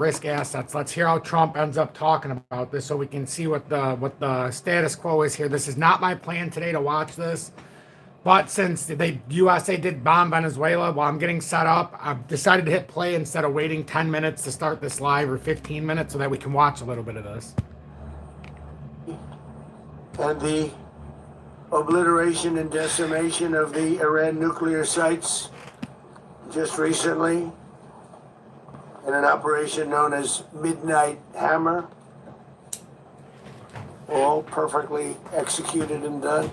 risk assets. Let's hear how Trump ends up talking about this so we can see what the status quo is here. This is not my plan today to watch this, but since the USA did bomb Venezuela while I'm getting set up, I've decided to hit play instead of waiting 10 minutes to start this live or 15 minutes so that we can watch a little bit of this. And the obliteration and decimation of the Iran nuclear sites just recently in an operation known as Midnight Hammer, all perfectly executed and done.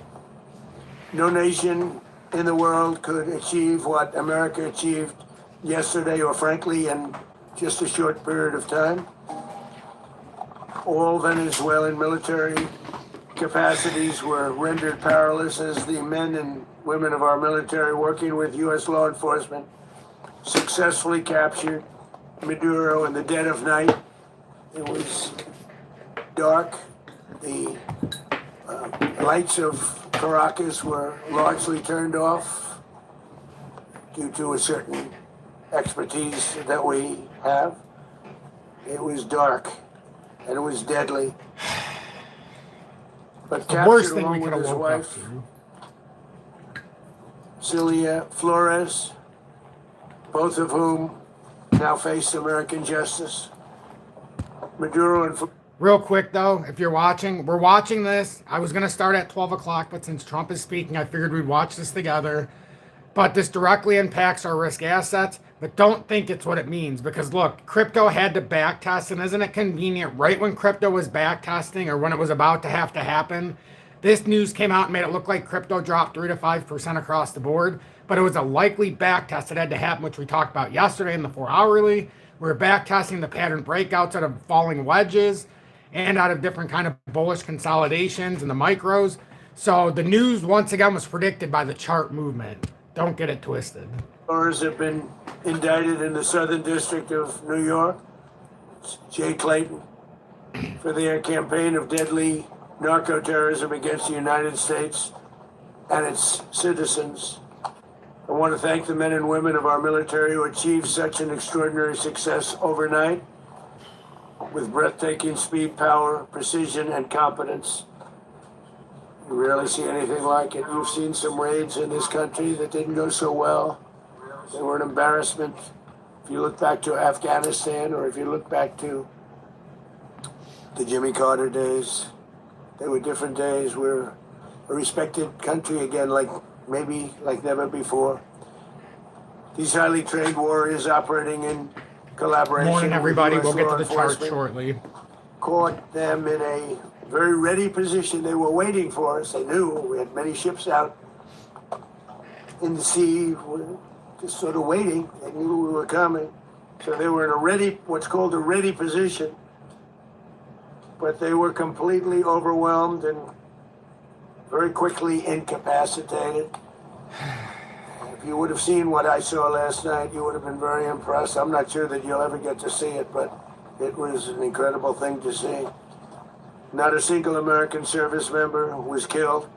No nation in the world could achieve what America achieved yesterday, or frankly, in just a short period of time. All Venezuelan military capacities were rendered powerless as the men and women of our military, working with U.S. law enforcement, successfully captured Maduro in the dead of night. It was dark. The lights of Caracas were largely turned off due to a certain expertise that we have. It was dark and it was deadly. But The worst captured thing we along could with have his woke up wife, to. Celia Flores, both of whom now face American justice. Maduro and Real quick though, if you're watching, we're watching this. I was gonna start at 12 o'clock, but since Trump is speaking, I figured we'd watch this together. But this directly impacts our risk assets, but don't think it's what it means, because look, crypto had to back test, and isn't it convenient right when crypto was back testing or when it was about to have to happen? This news came out and made it look like crypto dropped 3 to 5% across the board, but it was a likely back test that had to happen, which we talked about yesterday in the 4 hourly. We're back testing the pattern breakouts out of falling wedges and out of different kind of bullish consolidations in the micros. So the news once again was predicted by the chart movement. Don't get it twisted. Flores have been indicted in the Southern District of New York. It's Jay Clayton, for their campaign of deadly narco-terrorism against the United States and its citizens. I want to thank the men and women of our military who achieved such an extraordinary success overnight with breathtaking speed, power, precision, and competence. You rarely see anything like it. You've seen some raids in this country that didn't go so well. They were an embarrassment. If you look back to Afghanistan, or if you look back to the Jimmy Carter days, they were different days. We're a respected country again, like maybe like never before. These highly trained warriors operating in collaboration. Morning, everybody. with US We'll get law to the chart enforcement shortly. Caught them in a very ready position. They were waiting for us. They knew we had many ships out in the sea, just sort of waiting. They knew we were coming. So they were in a ready, what's called a ready position. But they were completely overwhelmed and very quickly incapacitated. If you would have seen what I saw last night, you would have been very impressed. I'm not sure that you'll ever get to see it, but it was an incredible thing to see. Not a single American service member was killed,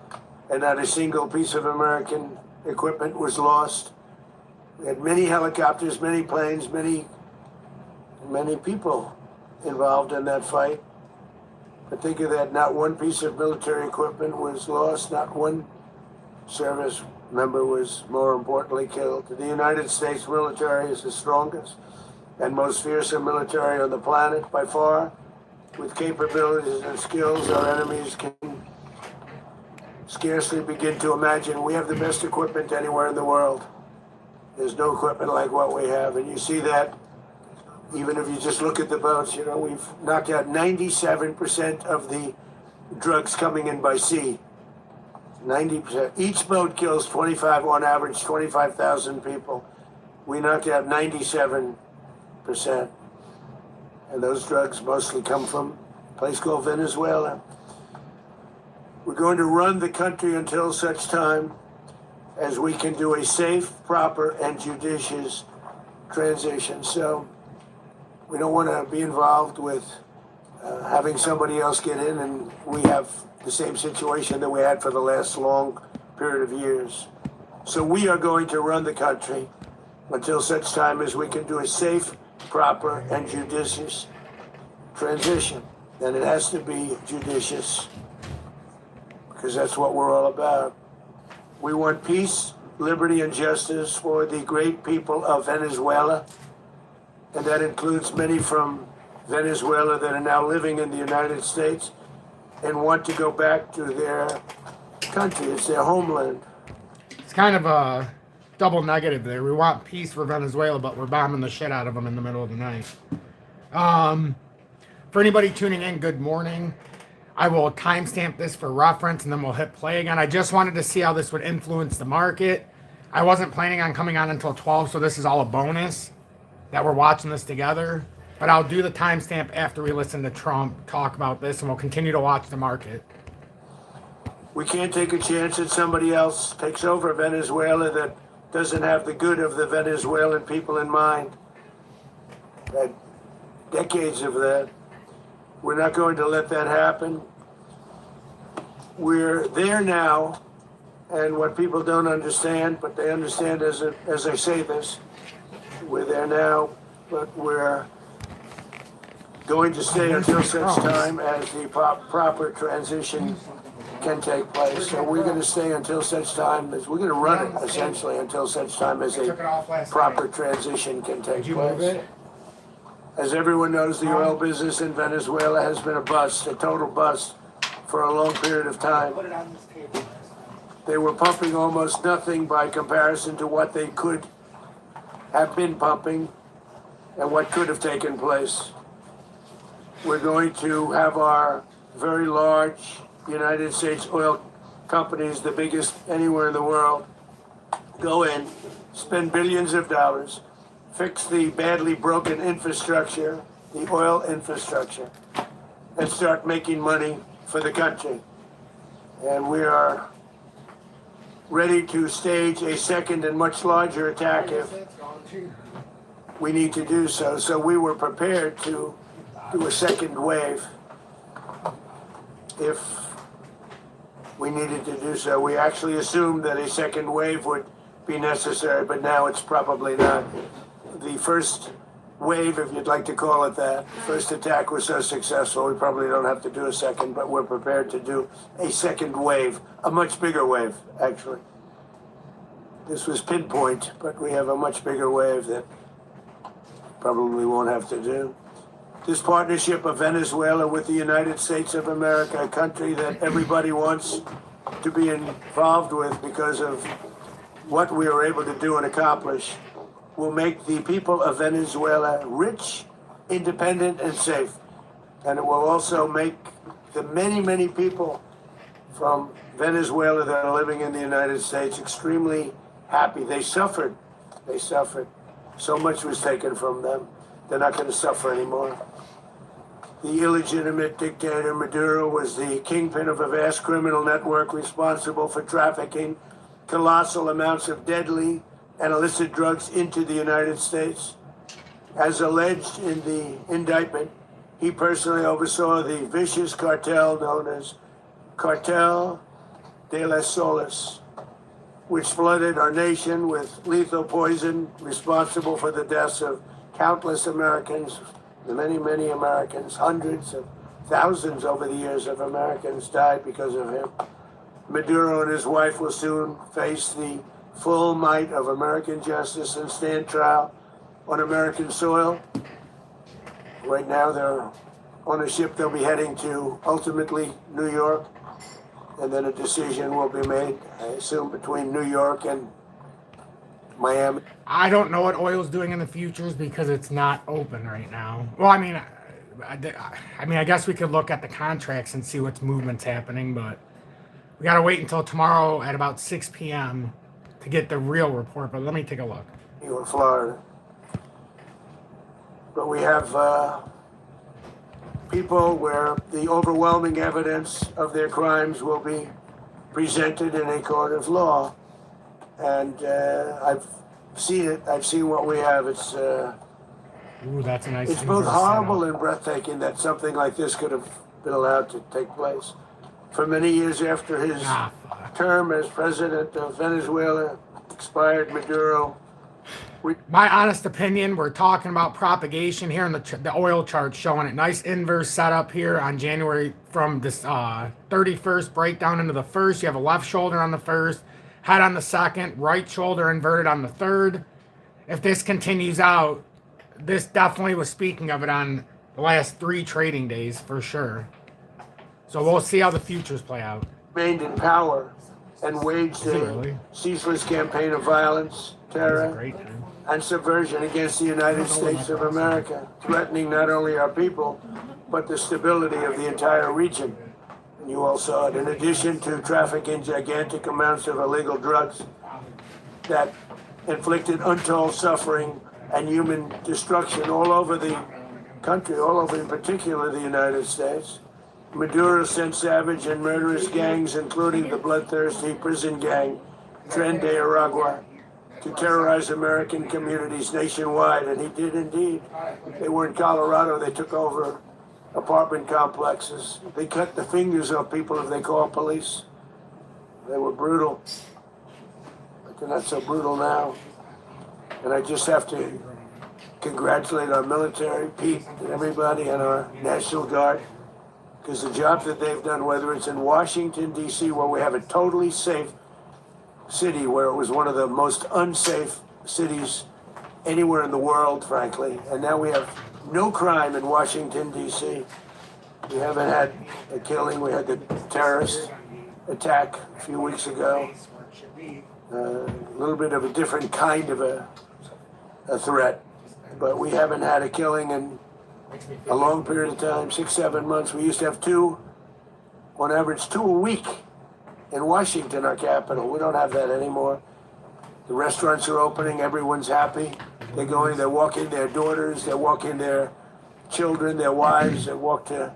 and not a single piece of American equipment was lost. We had many helicopters, many planes, many people involved in that fight. But think of that, not one piece of military equipment was lost, not one service member was, more importantly, killed. The United States military is the strongest and most fearsome military on the planet by far. With capabilities and skills our enemies can scarcely begin to imagine. We have the best equipment anywhere in the world. There's no equipment like what we have, and you see that even if you just look at the boats. You know, we've knocked out 97% of the drugs coming in by sea. 90%. Each boat kills 25, on average, 25,000 people. We knocked out 97%. And those drugs mostly come from a place called Venezuela. We're going to run the country until such time as we can do a safe, proper, and judicious transition. So we don't want to be involved with having somebody else get in, and we have the same situation that we had for the last long period of years. So we are going to run the country until such time as we can do a safe proper, and judicious transition. And it has to be judicious because that's what we're all about. We want peace, liberty, and justice for the great people of Venezuela, and that includes many from Venezuela that are now living in the United States and want to go back to their country. It's their homeland. It's kind of a double negative there. We want peace for Venezuela, but we're bombing the shit out of them in the middle of the night. For anybody tuning in, good morning. I will timestamp this for reference and then we'll hit play again. I just wanted to see how this would influence the market. I wasn't planning on coming on until 12, so this is all a bonus that we're watching this together. But I'll do the timestamp after we listen to Trump talk about this, and we'll continue to watch the market. We can't take a chance that somebody else takes over Venezuela that doesn't have the good of the Venezuelan people in mind. Had decades of that. We're not going to let that happen. We're there now, and what people don't understand, but they understand as I say this, we're there now, but we're going to stay until such time as the proper transition can take place. So we're going to stay until such time as we're going to run it essentially until such time as a proper transition can take place. As everyone knows, the oil business in Venezuela has been a bust, a total bust, for a long period of time. They were pumping almost nothing by comparison to what they could have been pumping and what could have taken place. We're going to have our very large United States oil companies, the biggest anywhere in the world, go in, spend billions of dollars, fix the badly broken infrastructure, the oil infrastructure, and start making money for the country. And we are ready to stage a second and much larger attack if we need to do so. So we were prepared to do a second wave if we needed to do so. We actually assumed that a second wave would be necessary, but now it's probably not. The first wave, if you'd like to call it that, first attack was so successful, we probably don't have to do a second, but we're prepared to do a second wave, a much bigger wave, actually. This was pinpoint, but we have a much bigger wave that probably won't have to do. This partnership of Venezuela with the United States of America, a country that everybody wants to be involved with because of what we were able to do and accomplish, will make the people of Venezuela rich, independent, and safe. And it will also make the many, many people from Venezuela that are living in the United States extremely happy. They suffered. They suffered. So much was taken from them. They're not going to suffer anymore. The illegitimate dictator Maduro was the kingpin of a vast criminal network responsible for trafficking colossal amounts of deadly and illicit drugs into the United States. As alleged in the indictment, he personally oversaw the vicious cartel known as Cartel de las Solas, which flooded our nation with lethal poison responsible for the deaths of countless Americans, many, many Americans, hundreds of thousands over the years of Americans died because of him. Maduro and his wife will soon face the full might of American justice and stand trial on American soil. Right now they're on a ship they'll be heading to, ultimately New York, and then a decision will be made, I assume, between New York and Miami. I don't know what oil's doing in the futures because it's not open right now. Well, I guess we could look at the contracts and see what's movement's happening, but we got to wait until tomorrow at about 6 p.m. to get the real report. But let me take a look. In Florida. But we have people where the overwhelming evidence of their crimes will be presented in a court of law. And I've seen it. I've seen what we have. It's Ooh, that's a nice. It's both horrible and breathtaking that something like this could have been allowed to take place. For many years after his term as president of Venezuela expired, Maduro My honest opinion, we're talking about propagation here, and the oil chart showing it. Nice inverse setup here on January from this 31st breakdown into the first. You have a left shoulder on the first, head on the second, right shoulder inverted on the third. If this continues out, this definitely was speaking of it on the last 3 trading days for sure. So we'll see how the futures play out. Remained in power and waged a ceaseless campaign of violence, terror, and subversion against the United States of America, threatening not only our people, but the stability of the entire region. And you all saw it. In addition to trafficking gigantic amounts of illegal drugs that inflicted untold suffering and human destruction all over the country, all over in particular the United States, Maduro sent savage and murderous gangs, including the bloodthirsty prison gang, Tren de Aragua, to terrorize American communities nationwide, and he did indeed. They were in Colorado. They took over apartment complexes. They cut the fingers off people if they call police. They were brutal, but they're not so brutal now. And I just have to congratulate our military, Pete, and everybody, and our National Guard, because the job that they've done, whether it's in Washington, D.C., where we have a totally safe city, where it was one of the most unsafe cities anywhere in the world, frankly, and now we have no crime in Washington, D.C. We haven't had a killing. We had the terrorist attack a few weeks ago. A little bit of a different kind of a threat, but we haven't had a killing in a long period of time, 6, 7 months. We used to have 2, on average 2 a week in Washington, our capital. We don't have that anymore. The restaurants are opening, everyone's happy. They're walking their daughters, they're walking their children, their wives, they walk to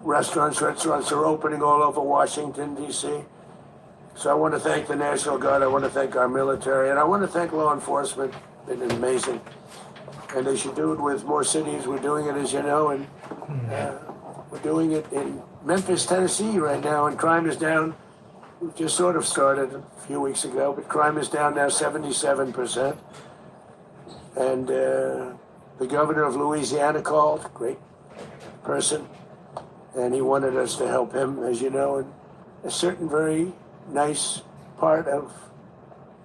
restaurants. Restaurants are opening all over Washington, D.C. So I want to thank the National Guard, I want to thank our military, and I want to thank law enforcement. It's been amazing. And they should do it with more cities. We're doing it, as you know, and we're doing it in Memphis, Tennessee right now, and crime is down. We just sort of started a few weeks ago, but crime is down now 77%. And the governor of Louisiana called, great person, and he wanted us to help him, as you know, in a certain very nice part of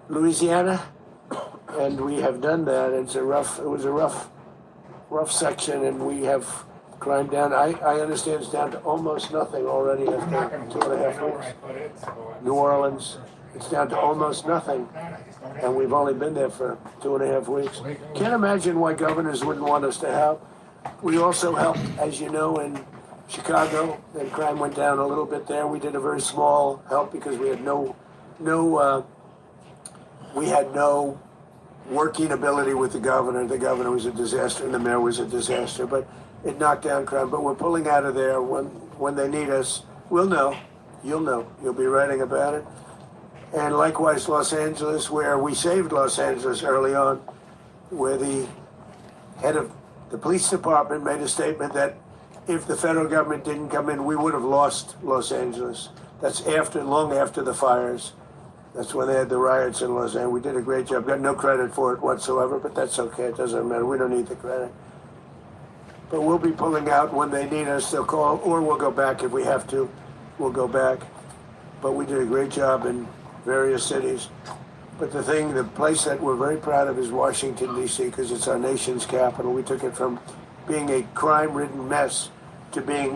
Louisiana. And we have done that. It was a rough section, and we have crime down. I understand it's down to almost nothing already after 2.5 weeks. New Orleans, it's down to almost nothing, and we've only been there for 2.5 weeks. Can't imagine why governors wouldn't want us to help. We also helped, as you know, in Chicago, and crime went down a little bit there. We did a very small help because we had no working ability with the governor. The governor was a disaster, and the mayor was a disaster, but it knocked down crime. But we're pulling out of there when they need us. We'll know. You'll know. You'll be writing about it. And likewise, Los Angeles, where we saved Los Angeles early on, where the head of the police department made a statement that if the federal government didn't come in, we would have lost Los Angeles. That's long after the fires. That's when they had the riots in Los Angeles. We did a great job. Got no credit for it whatsoever, but that's okay. It doesn't matter. We don't need the credit. But we'll be pulling out when they need us. They'll call, or we'll go back if we have to. We'll go back. But we did a great job in various cities. But the place that we're very proud of is Washington, D.C., because it's our nation's capital. We took it from being a crime-ridden mess to being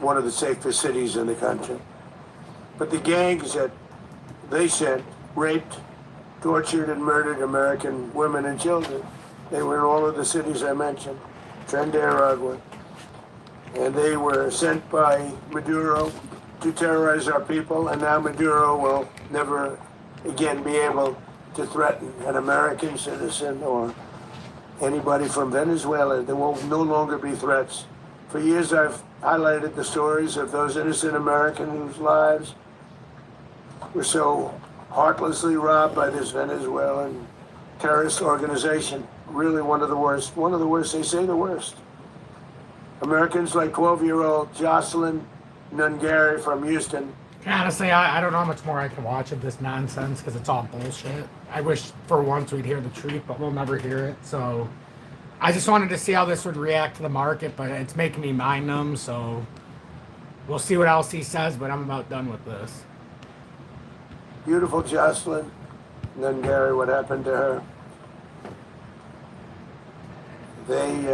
one of the safest cities in the country. But the gangs that they sent raped, tortured, and murdered American women and children. They were in all of the cities I mentioned, Tren de Aragua. And they were sent by Maduro to terrorize our people, and now Maduro will never again be able to threaten an American citizen or anybody from Venezuela. There will no longer be threats. For years I've highlighted the stories of those innocent Americans whose lives were so heartlessly robbed by this Venezuelan terrorist organization. Really one of the worst, they say the worst. Americans like 12-year-old Jocelyn Nungari from Houston, Honestly, I don't know how much more I can watch of this nonsense because it's all bullshit. I wish for once we'd hear the truth, but we'll never hear it. So I just wanted to see how this would react to the market, but it's making me mind numb. So we'll see what else he says, but I'm about done with this. Beautiful Jocelyn. And then Gary, what happened to her? They,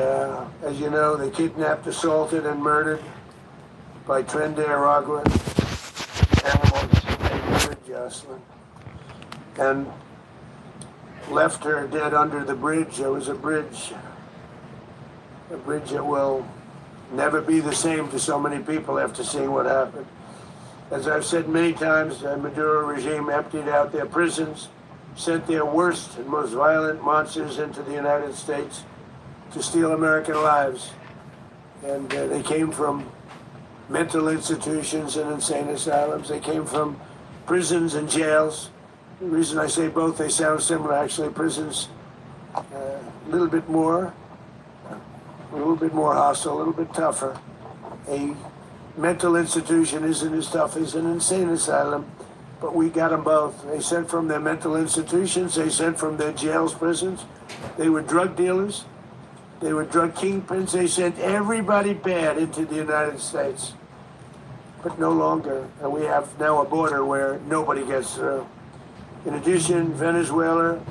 as you know, they kidnapped, assaulted, and murdered by Trinidad animals. They murdered Jocelyn and left her dead under the bridge. There was a bridge that will never be the same to so many people after seeing what happened. As I've said many times, the Maduro regime emptied out their prisons, sent their worst and most violent monsters into the United States to steal American lives. And they came from mental institutions and insane asylums. They came from prisons and jails. The reason I say both, they sound similar. Actually, prisons a little bit more hostile, a little bit tougher. A mental institution isn't as tough as an insane asylum, but we got them both. They sent from their mental institutions, they sent from their jails, prisons. They were drug dealers, they were drug kingpins, they sent everybody bad into the United States. But no longer, and we have now a border where nobody gets through. In addition, Venezuela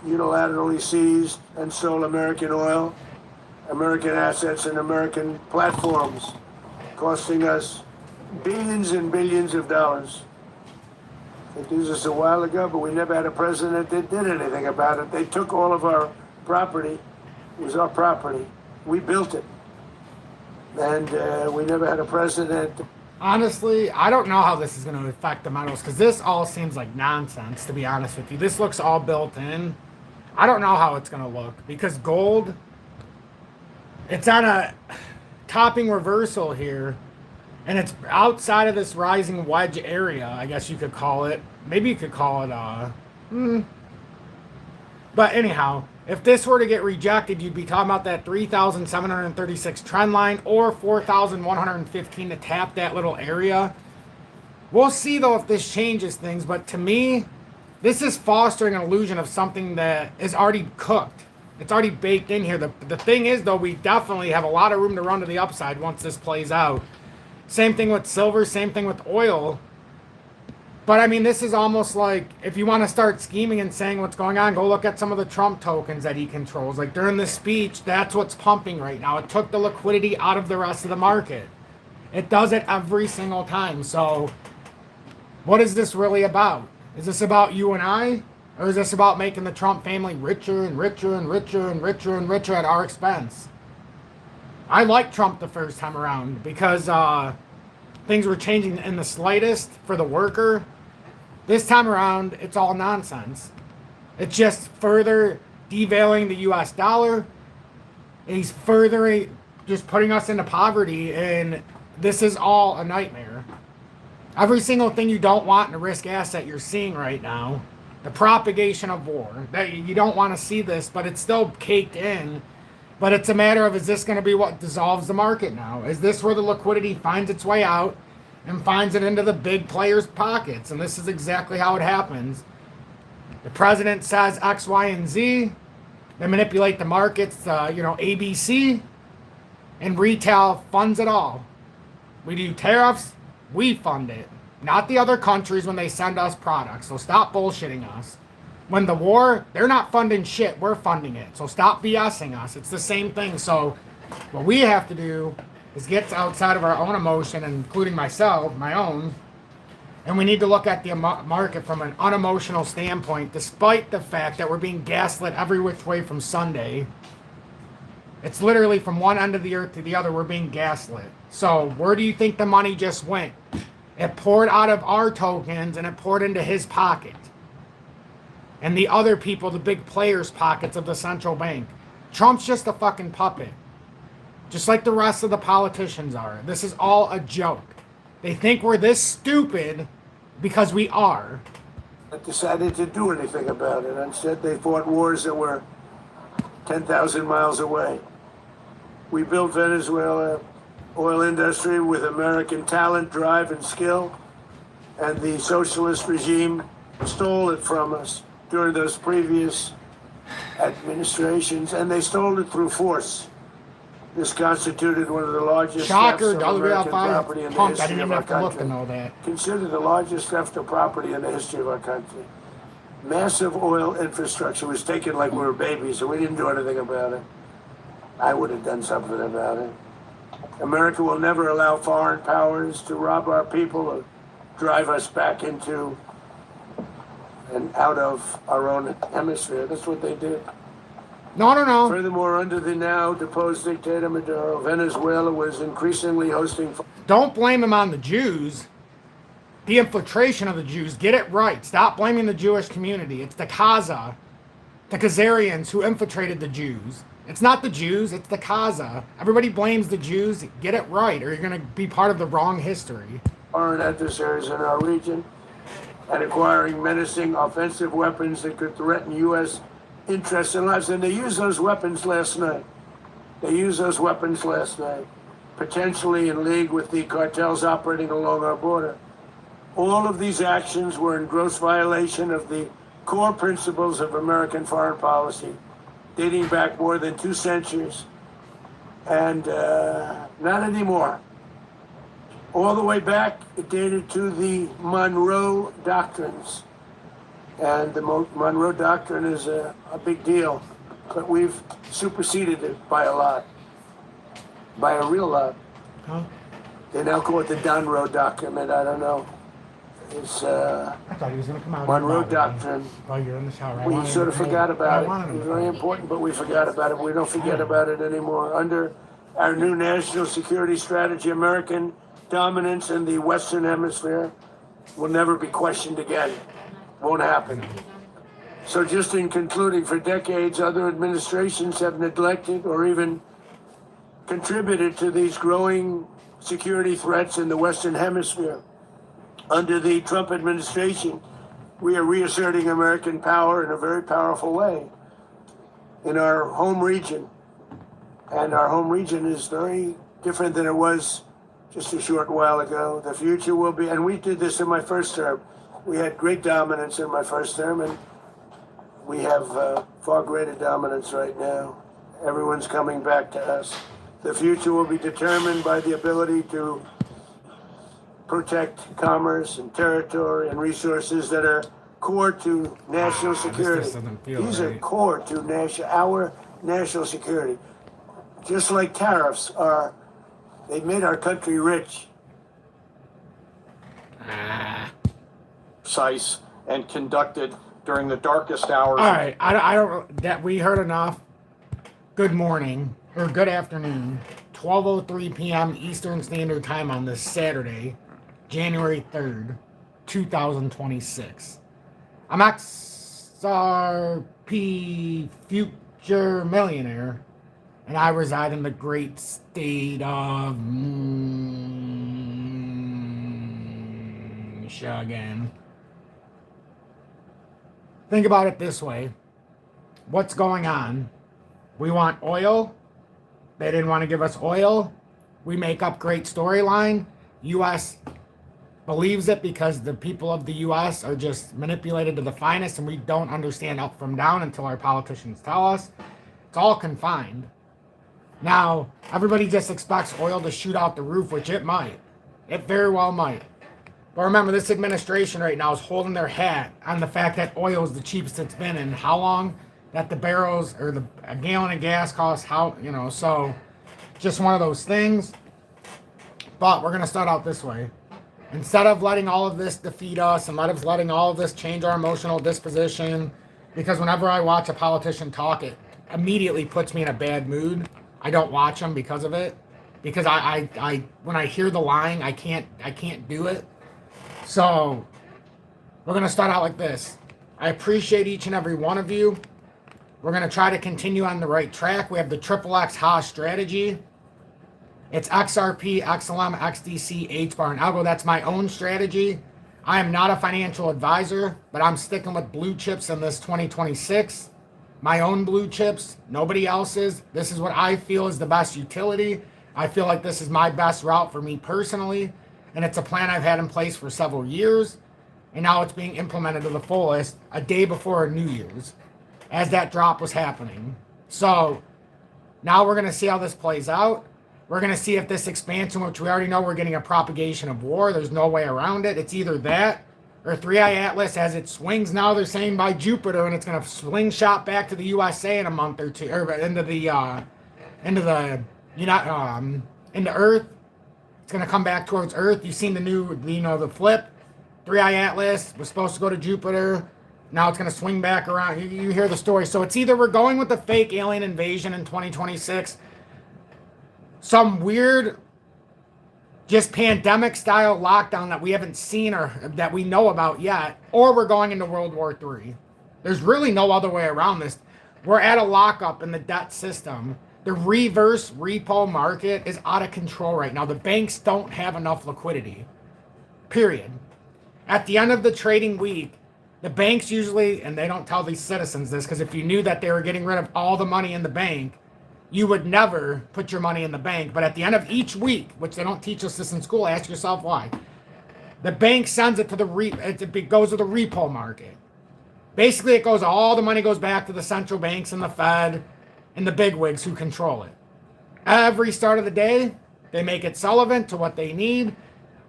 unilaterally seized and sold American oil, American assets, and American platforms, costing us billions and billions of dollars. They did this a while ago, but we never had a president that did anything about it. They took all of our property. It was our property. We built it. And we never had a president. Honestly, I don't know how this is going to affect the metals because this all seems like nonsense, to be honest with you. This looks all built in. I don't know how it's going to look because gold, it's on a topping reversal here, and it's outside of this rising wedge area, I guess you could call it. Maybe you could call it, But anyhow, if this were to get rejected, you'd be talking about that 3,736 trend line or 4,115 to tap that little area. We'll see, though, if this changes things. But to me, this is fostering an illusion of something that is already cooked. It's already baked in here. The thing is, though, we definitely have a lot of room to run to the upside once this plays out. Same thing with silver, same thing with oil. But, I mean, this is almost like, if you want to start scheming and saying what's going on, go look at some of the Trump tokens that he controls. Like, during this speech, that's what's pumping right now. It took the liquidity out of the rest of the market. It does it every single time. So, what is this really about? Is this about you and I? Or is this about making the Trump family richer and richer and richer and richer and richer at our expense? I liked Trump the first time around because things were changing in the slightest for the worker. This time around, it's all nonsense. It's just further devaluing the U.S. dollar. He's further just putting us into poverty, and this is all a nightmare. Every single thing you don't want in a risk asset you're seeing right now. The propagation of war. That you don't want to see this, but it's still caked in. But it's a matter of, is this going to be what dissolves the market now? Is this where the liquidity finds its way out and finds it into the big players' pockets? And this is exactly how it happens. The president says X, Y, and Z. They manipulate the markets, ABC. And retail funds it all. We do tariffs, we fund it. Not the other countries when they send us products. So stop bullshitting us. When the war, they're not funding shit, we're funding it. So stop BSing us. It's the same thing. So what we have to do is get outside of our own emotion, including myself, my own, and we need to look at the market from an unemotional standpoint, despite the fact that we're being gaslit every which way from Sunday. It's literally from one end of the earth to the other, we're being gaslit. So where do you think the money just went? It poured out of our tokens and it poured into his pocket. And the other people, the big players' pockets of the central bank. Trump's just a fucking puppet. Just like the rest of the politicians are. This is all a joke. They think we're this stupid because we are. Decided to do anything about it. Instead, they fought wars that were 10,000 miles away. We built Venezuela oil industry with American talent, drive, and skill. and the socialist regime stole it from us during those previous administrations, and they stole it through force. This constituted one of the largest Shocker, thefts of American property in WL5 the pumped. I history didn't of even our have to look to country. know that. Considered the largest theft of property in the history of our country. Massive oil infrastructure was taken like we were babies, and we didn't do anything about it. I would have done something about it. America will never allow foreign powers to rob our people or drive us back into and out of our own hemisphere. That's what they did. No. Furthermore, under the now deposed dictator Maduro, Venezuela was increasingly hosting. Don't blame him on the Jews. The infiltration of the Jews. Get it right. Stop blaming the Jewish community. It's the Kaza, the Khazarians who infiltrated the Jews. It's not the Jews, it's the Kaza. Everybody blames the Jews. Get it right, or you're going to be part of the wrong history. Foreign adversaries in our region and acquiring menacing offensive weapons that could threaten U.S. interests and lives. And they used those weapons last night. Potentially in league with the cartels operating along our border. All of these actions were in gross violation of the core principles of American foreign policy, dating back more than 2 centuries, and not anymore. All the way back, it dated to the Monroe Doctrines. And the Monroe Doctrine is a big deal, but we've superseded it by a lot, by a real lot. Huh? They now call it the Monroe Document. I don't know. It's I thought he was going to come out. Monroe Doctrine. Oh, you're in the shower. We sort of forgot about it. It was very important, but we forgot about it. We don't forget about it anymore. Under our new national security strategy, American dominance in the Western Hemisphere will never be questioned again. Won't happen. So just in concluding, for decades, other administrations have neglected or even contributed to these growing security threats in the Western Hemisphere. Under the Trump administration, we are reasserting American power in a very powerful way in our home region. And our home region is very different than it was just a short while ago. The future will be, and we did this in my first term. We had great dominance in my first term, and we have far greater dominance right now. Everyone's coming back to us. The future will be determined by the ability to protect commerce and territory and resources that are core to national security. These are core to our national security. Just like tariffs are, they made our country rich. Precise and conducted during the darkest hours. All right, I don't. That we heard enough. Good morning or good afternoon. 12:03 p.m. Eastern Standard Time on this Saturday, January 3rd, 2026. I'm XRP Future Millionaire, and I reside in the great state of Michigan. Think about it this way. What's going on? We want oil. They didn't want to give us oil. We make up great storyline. U.S. believes it because the people of the U.S. are just manipulated to the finest, and we don't understand up from down until our politicians tell us. It's all confined. Now, everybody just expects oil to shoot out the roof, which it might. It very well might. But remember, this administration right now is holding their hat on the fact that oil is the cheapest it's been in how long? That the barrels or a gallon of gas costs so just one of those things. But we're going to start out this way. Instead of letting all of this defeat us and letting all of this change our emotional disposition, because whenever I watch a politician talk, it immediately puts me in a bad mood. I don't watch them because of it. Because I when I hear the lying, I can't do it. So we're going to start out like this. I appreciate each and every one of you. We're going to try to continue on the right track. We have the XXX Haas strategy. It's XRP, XLM, XDC, HBAR, and Algo. That's my own strategy. I am not a financial advisor, but I'm sticking with blue chips in this 2026. My own blue chips, nobody else's. This is what I feel is the best utility. I feel like this is my best route for me personally. And it's a plan I've had in place for several years. And now it's being implemented to the fullest a day before New Year's as that drop was happening. So now we're going to see how this plays out. We're going to see if this expansion, which we already know we're getting a propagation of war, there's no way around it. It's either that or 3i Atlas as it swings now, they're saying by Jupiter, and it's going to slingshot back to the USA in a month or two, or into Earth. It's going to come back towards Earth. You've seen the new, the flip. 3i Atlas was supposed to go to Jupiter. Now it's going to swing back around. You hear the story. So it's either we're going with the fake alien invasion in 2026, some weird, just pandemic style lockdown that we haven't seen or that we know about yet, or we're going into World War III. There's really no other way around this. We're at a lockup in the debt system. The reverse repo market is out of control right now. The banks don't have enough liquidity. Period. At the end of the trading week, the banks usually, and they don't tell these citizens this, because if you knew that they were getting rid of all the money in the bank, you would never put your money in the bank. But at the end of each week, which they don't teach us this in school, ask yourself why. The bank sends it to it goes to the repo market. Basically, all the money goes back to the central banks and the Fed and the bigwigs who control it. Every start of the day, they make it relevant to what they need.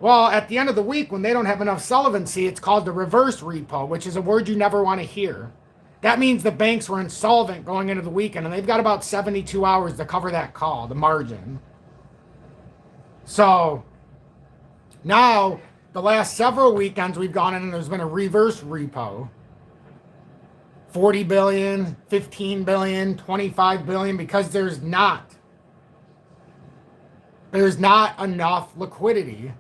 Well, at the end of the week, when they don't have enough relevancy, it's called the reverse repo, which is a word you never want to hear. That means the banks were insolvent going into the weekend, and they've got about 72 hours to cover that call, the margin. So now, the last several weekends we've gone in and there's been a reverse repo. 40 billion, 15 billion, 25 billion, because there's not enough liquidity.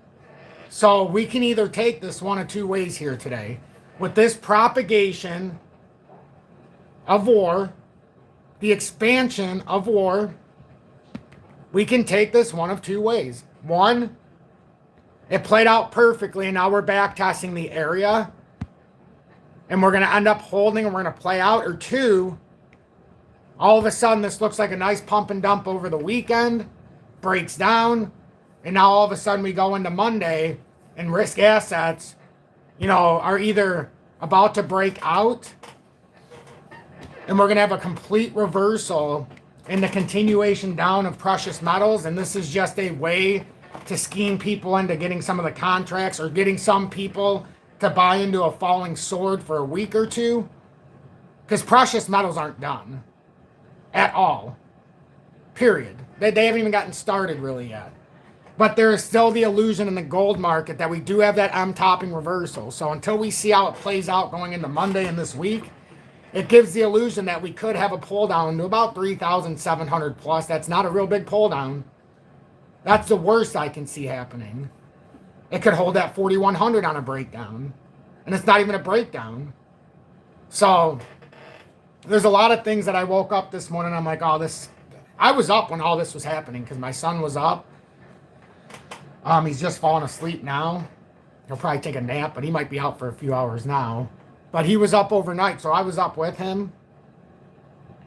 So we can either take this one of two ways here today. With this propagation of war, the expansion of war, we can take this one of two ways. One, it played out perfectly and now we're back testing the area and we're going to end up holding and we're going to play out. Or two, all of a sudden this looks like a nice pump and dump over the weekend, breaks down, and now all of a sudden we go into Monday and risk assets, are either about to break out and we're going to have a complete reversal in the continuation down of precious metals. And this is just a way to scheme people into getting some of the contracts or getting some people to buy into a falling sword for a week or two. Because precious metals aren't done at all. Period. They haven't even gotten started really yet. But there is still the illusion in the gold market that we do have that M-topping reversal. So until we see how it plays out going into Monday and this week, it gives the illusion that we could have a pull down to about 3,700 plus. That's not a real big pull down. That's the worst I can see happening. It could hold at 4,100 on a breakdown. And it's not even a breakdown. So there's a lot of things that I woke up this morning. I'm like, I was up when all this was happening because my son was up. He's just falling asleep now. He'll probably take a nap, but he might be out for a few hours now. But he was up overnight, so I was up with him.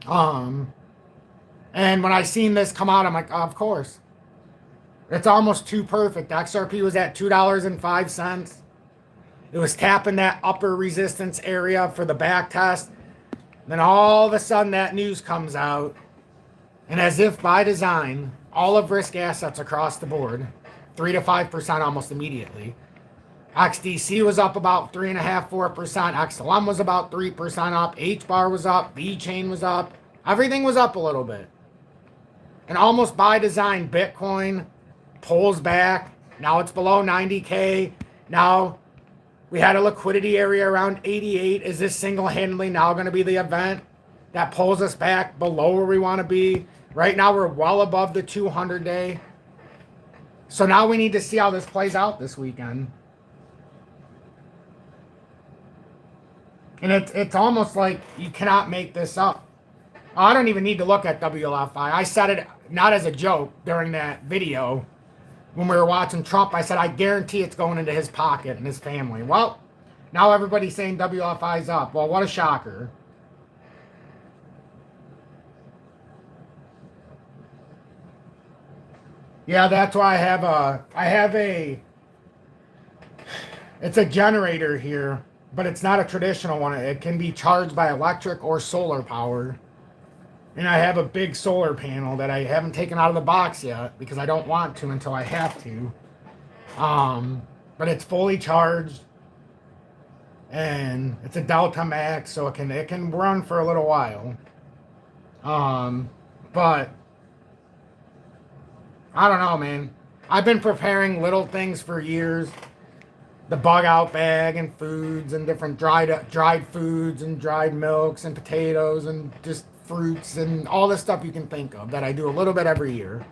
And when I seen this come out, I'm like, of course. It's almost too perfect. XRP was at $2.05. It was tapping that upper resistance area for the back test. Then all of a sudden that news comes out. And as if by design, all of risk assets across the board, 3 to 5% almost immediately. XDC was up about 3.5%, 4%. XLM was about 3% up. HBAR was up. VChain was up. Everything was up a little bit. And almost by design, Bitcoin pulls back. Now it's below 90K. Now we had a liquidity area around 88. Is this single-handedly now going to be the event that pulls us back below where we want to be? Right now we're well above the 200-day. So now we need to see how this plays out this weekend. And it's almost like you cannot make this up. I don't even need to look at WLFI. I said it not as a joke during that video when we were watching Trump. I said, I guarantee it's going into his pocket and his family. Well, now everybody's saying WLFI's up. Well, what a shocker. Yeah, that's why I have a It's a generator here, but it's not a traditional one. It can be charged by electric or solar power. And I have a big solar panel that I haven't taken out of the box yet because I don't want to until I have to. But it's fully charged, and it's a Delta Max, so it can run for a little while. But I don't know, man. I've been preparing little things for years. The bug out bag and foods and different dried foods and dried milks and potatoes and just fruits and all the stuff you can think of that I do a little bit every year.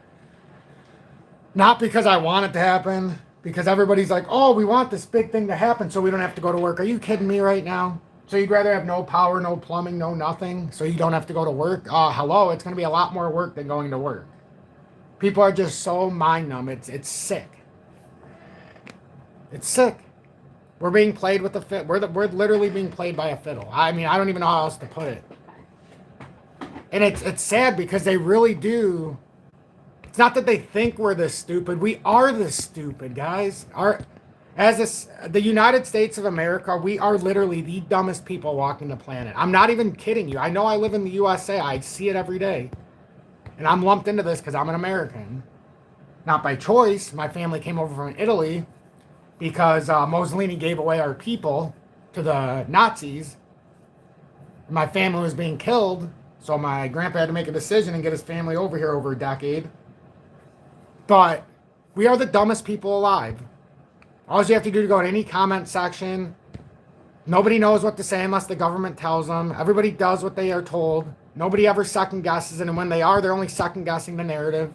Not because I want it to happen, because everybody's like, oh, we want this big thing to happen so we don't have to go to work. Are you kidding me right now? So you'd rather have no power, no plumbing, no nothing, so you don't have to go to work? Hello, it's going to be a lot more work than going to work. People are just so mind numb. It's sick. It's sick. We're being played with the fit. We're literally being played by a fiddle. I mean, I don't even know how else to put it. And it's sad because they really do. It's not that they think we're this stupid. We are this stupid, guys. The United States of America, we are literally the dumbest people walking the planet. I'm not even kidding you. I know I live in the USA. I see it every day. And I'm lumped into this because I'm an American. Not by choice. My family came over from Italy because Mussolini gave away our people to the Nazis. My family was being killed, so my grandpa had to make a decision and get his family over here over a decade. But we are the dumbest people alive. All you have to do to go in any comment section. Nobody knows what to say unless the government tells them. Everybody does what they are told. Nobody ever second guesses, and when they are, they're only second guessing the narrative.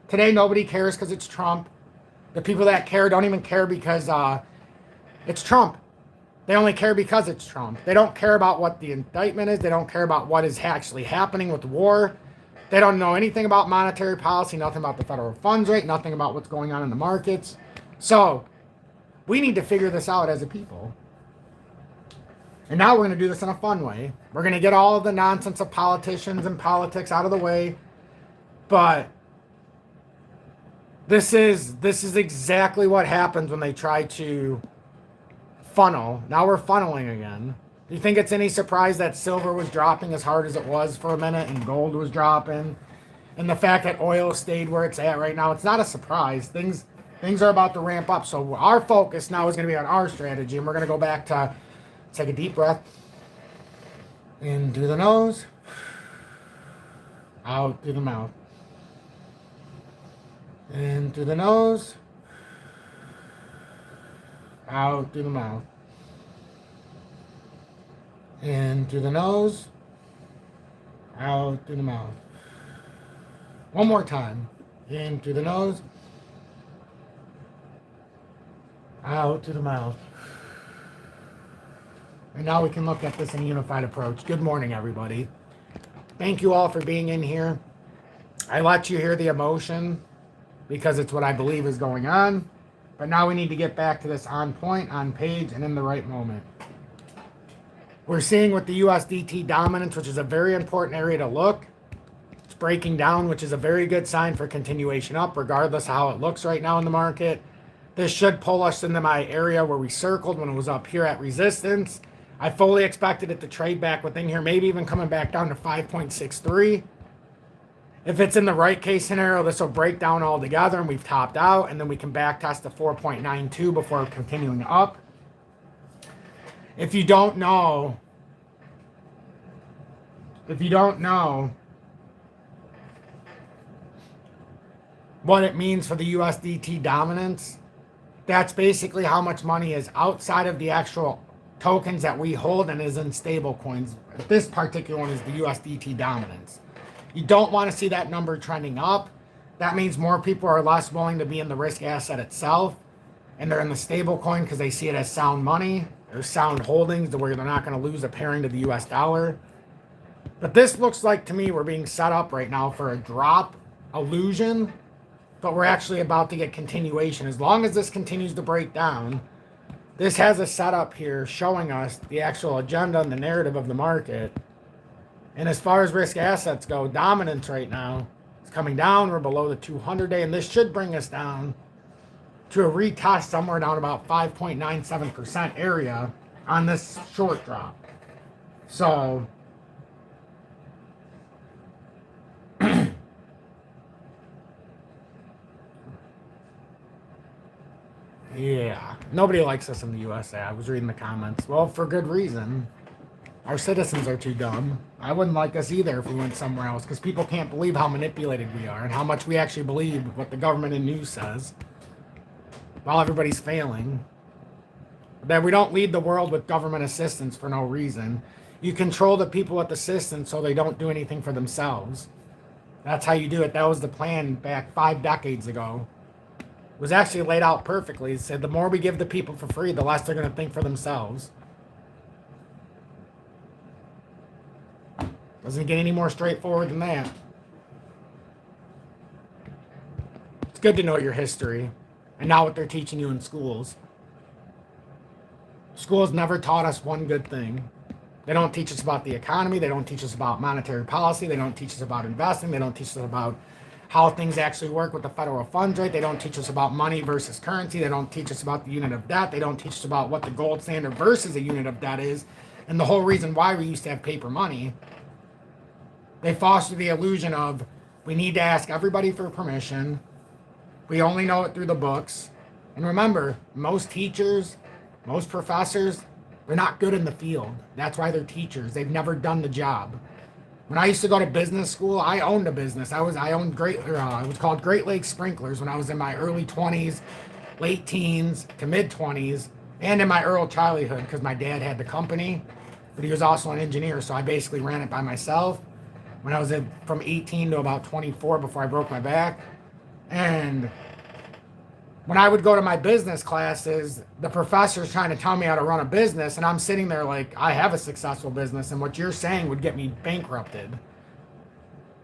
Today, nobody cares because it's Trump. The people that care don't even care because it's Trump. They only care because it's Trump. They don't care about what the indictment is. They don't care about what is actually happening with the war. They don't know anything about monetary policy, nothing about the federal funds rate, nothing about what's going on in the markets. So, we need to figure this out as a people. And now we're going to do this in a fun way. We're going to get all of the nonsense of politicians and politics out of the way. But this is exactly what happens when they try to funnel. Now we're funneling again. Do you think it's any surprise that silver was dropping as hard as it was for a minute and gold was dropping? And the fact that oil stayed where it's at right now, it's not a surprise. Things are about to ramp up. So our focus now is going to be on our strategy. And we're going to go back to take a deep breath. In through the nose. Out through the mouth. In through the nose. Out through the mouth. In through the nose. Out through the mouth. One more time. In through the nose. Out through the mouth. And now we can look at this in a unified approach. Good morning, everybody. Thank you all for being in here. I let you hear the emotion because it's what I believe is going on. But now we need to get back to this on point, on page, and in the right moment. We're seeing with the USDT dominance, which is a very important area to look. It's breaking down, which is a very good sign for continuation up, regardless of how it looks right now in the market. This should pull us into my area where we circled when it was up here at resistance. I fully expected it to trade back within here, maybe even coming back down to 5.63. If it's in the right case scenario, this will break down altogether and we've topped out, and then we can back test the 4.92 before continuing up. If you don't know what it means for the USDT dominance, that's basically how much money is outside of the actual tokens that we hold and is in stable coins. This particular one is the USDT dominance. You don't want to see that number trending up. That means more people are less willing to be in the risk asset itself, and they're in the stable coin because they see it as sound money or sound holdings to where they're not going to lose a pairing to the US dollar. But this looks like to me we're being set up right now for a drop illusion, but we're actually about to get continuation. As long as this continues to break down, this has a setup here showing us the actual agenda and the narrative of the market. And as far as risk assets go, dominance right now is coming down. We're below the 200-day, and this should bring us down to a retest somewhere down about 5.97% area on this short drop. So, yeah, nobody likes us in the USA. I was reading the comments. Well, for good reason. Our citizens are too dumb. I wouldn't like us either if we went somewhere else, because people can't believe how manipulated we are and how much we actually believe what the government and news says while everybody's failing. That we don't lead the world with government assistance for no reason. You control the people with assistance so they don't do anything for themselves. That's how you do it. That was the plan back 5 decades ago. It was actually laid out perfectly. It said the more we give the people for free, the less they're going to think for themselves. Doesn't get any more straightforward than that. It's good to know your history and not what they're teaching you in schools. Schools never taught us one good thing. They don't teach us about the economy. They don't teach us about monetary policy. They don't teach us about investing. They don't teach us about how things actually work with the federal funds rate. They don't teach us about money versus currency. They don't teach us about the unit of debt. They don't teach us about what the gold standard versus a unit of debt is and the whole reason why we used to have paper money. They foster the illusion of we need to ask everybody for permission. We only know it through the books. And remember, most teachers, most professors, they're not good in the field. That's why they're teachers. They've never done the job. When I used to go to business school, I owned a business. I owned it was called Great Lakes Sprinklers when I was in my early 20s, late teens to mid 20s, and in my early childhood because my dad had the company, but he was also an engineer, so I basically ran it by myself. When I was from 18 to about 24 before I broke my back. And when I would go to my business classes, the professor's trying to tell me how to run a business, and I'm sitting there like, I have a successful business, and what you're saying would get me bankrupted.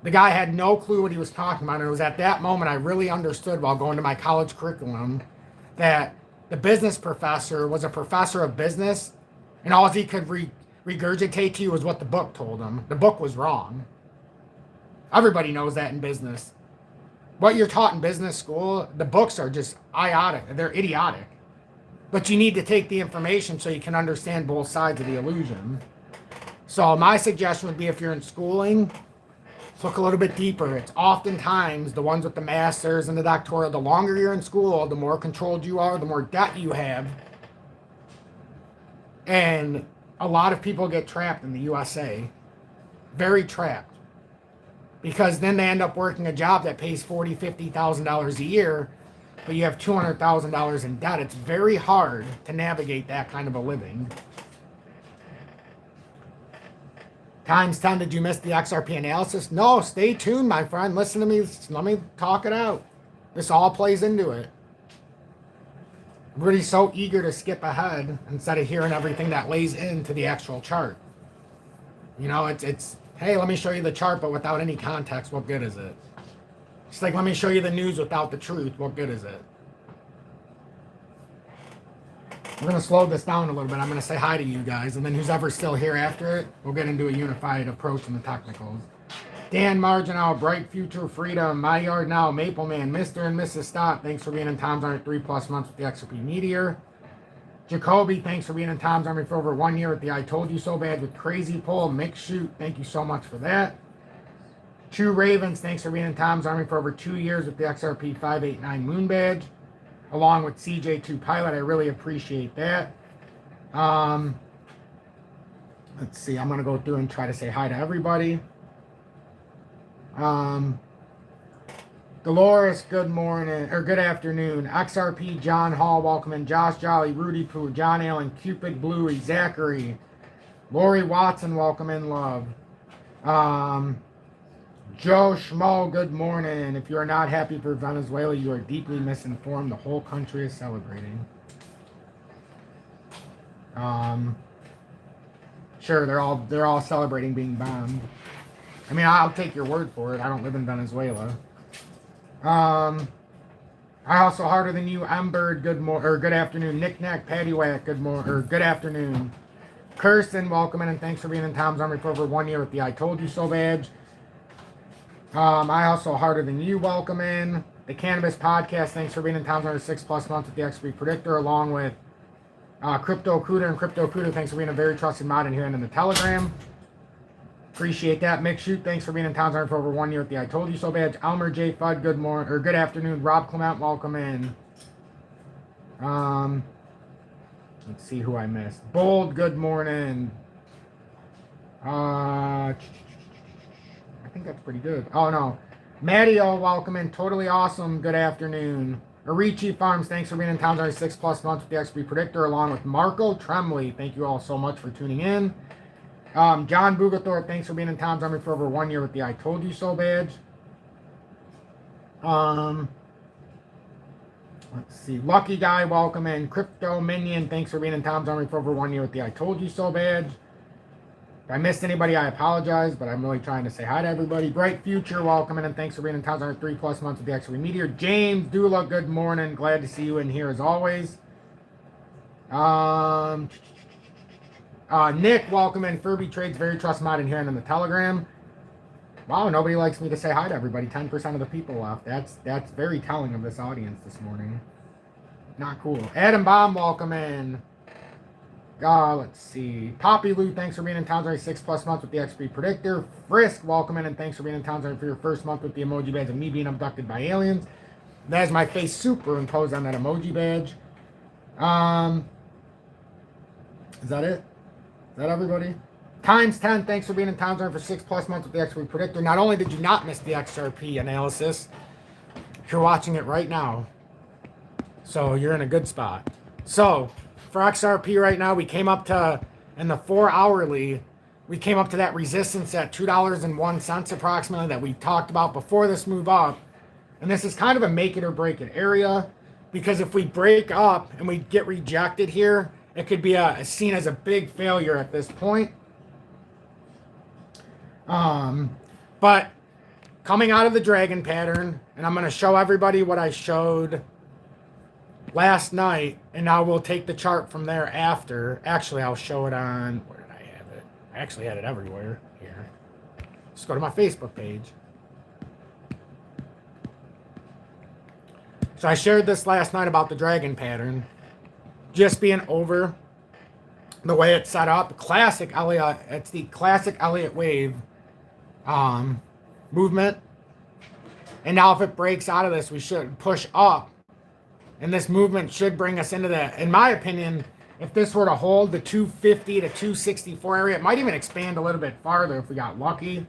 The guy had no clue what he was talking about, and it was at that moment I really understood while going to my college curriculum that the business professor was a professor of business, and all he could regurgitate to you was what the book told him. The book was wrong. Everybody knows that in business. What you're taught in business school, the books are just idiotic. They're idiotic. But you need to take the information so you can understand both sides of the illusion. So my suggestion would be if you're in schooling, look a little bit deeper. It's oftentimes the ones with the masters and the doctoral. The longer you're in school, the more controlled you are, the more debt you have. And a lot of people get trapped in the USA. Very trapped. Because then they end up working a job that pays $40,000, $50,000 a year, but you have $200,000 in debt. It's very hard to navigate that kind of a living. Times 10, did you miss the XRP analysis? No, stay tuned, my friend. Listen to me. Let me talk it out. This all plays into it. Everybody's so eager to skip ahead instead of hearing everything that lays into the actual chart. You know, it's hey, let me show you the chart, but without any context, what good is it? It's like, let me show you the news without the truth, what good is it? We're going to slow this down a little bit. I'm going to say hi to you guys, and then who's ever still here after it, we'll get into a unified approach in the technicals. Dan Marginal, Bright Future Freedom, My Yard Now, Maple Man, Mr. and Mrs. Stott, thanks for being in Tom's Army 3+ months with the XRP Meteor. Jacoby, thanks for being in Tom's Army for over 1 year with the I Told You So Bad with Crazy Pull. Mick Shoot, thank you so much for that. True Ravens, thanks for being in Tom's Army for over 2 years with the XRP 589 Moon Badge. Along with CJ2 Pilot, I really appreciate that. Let's see, I'm going to go through and try to say hi to everybody. Dolores, good morning, or good afternoon. XRP, John Hall, welcome in. Josh Jolly, Rudy Poo, John Allen, Cupid Bluey, Zachary, Lori Watson, welcome in, love. Joe Schmo, good morning. If you are not happy for Venezuela, you are deeply misinformed. The whole country is celebrating. Sure, they're all celebrating being bombed. I mean, I'll take your word for it. I don't live in Venezuela. I also harder than you, Ember, good afternoon. Nick Nack, Paddywhack, good afternoon. Kirsten, welcome in and thanks for being in Tom's Army for over 1 year with the I Told You So badge. I also harder than you, welcome in. The Cannabis Podcast, thanks for being in town for 6+ months with the XP Predictor, along with Crypto Cooter. And Crypto Cooter, thanks for being a very trusted mod in here and in the Telegram. Appreciate that. Mick Shoot, thanks for being in town for over 1 year with the I Told You So badge. Elmer J. Fudd, good morning, or good afternoon. Rob Clement, welcome in. Let's see who I missed. Bold, good morning. I think that's pretty good. Oh, no. Mattio, welcome in. Totally awesome. Good afternoon. Arichi Farms, thanks for being in town 6+ months with the XP Predictor, along with Marco Tremley. Thank you all so much for tuning in. John Bugathorpe, thanks for being in town for over 1 year with the I Told You So badge. Let's see. Lucky Guy, welcome in. Crypto Minion, thanks for being in Tom's Army for over 1 year with the I Told You So badge. If I missed anybody, I apologize, but I'm really trying to say hi to everybody. Bright Future, welcome in, and thanks for being in Tom's Army 3+ months with the XP Meteor. James Dula, good morning. Glad to see you in here as always. Nick, welcome in. Furby Trades, very trust mod in here and in the Telegram. Wow, nobody likes me to say hi to everybody. 10% of the people left. That's very telling of this audience this morning. Not cool. Adam Baum, welcome in. Let's see. Poppy Lou, thanks for being in town 6+ months with the XP Predictor. Frisk, welcome in, and thanks for being in town for your first month with the emoji badge of me being abducted by aliens. That is my face superimposed on that emoji badge. Is that it? Is that everybody? Times 10, thanks for being in town for 6+ months with the XP Predictor. Not only did you not miss the XRP analysis, you're watching it right now. So you're in a good spot. So for XRP right now, we came up to, in the 4 hourly, we came up to that resistance at $2.01 approximately that we talked about before this move up. And this is kind of a make it or break it area, because if we break up and we get rejected here, it could be seen as a big failure at this point. But coming out of the dragon pattern, and I'm going to show everybody what I showed last night, and now we'll take the chart from there after. Actually, I'll show it on, where did I have it? I actually had it everywhere. Here. Just go to my Facebook page. So I shared this last night about the dragon pattern just being over the way it's set up. Classic Elliott, it's the classic Elliott wave movement. And now if it breaks out of this, we should push up. And this movement should bring us into that. In my opinion, if this were to hold the 250 to 264 area, it might even expand a little bit farther if we got lucky.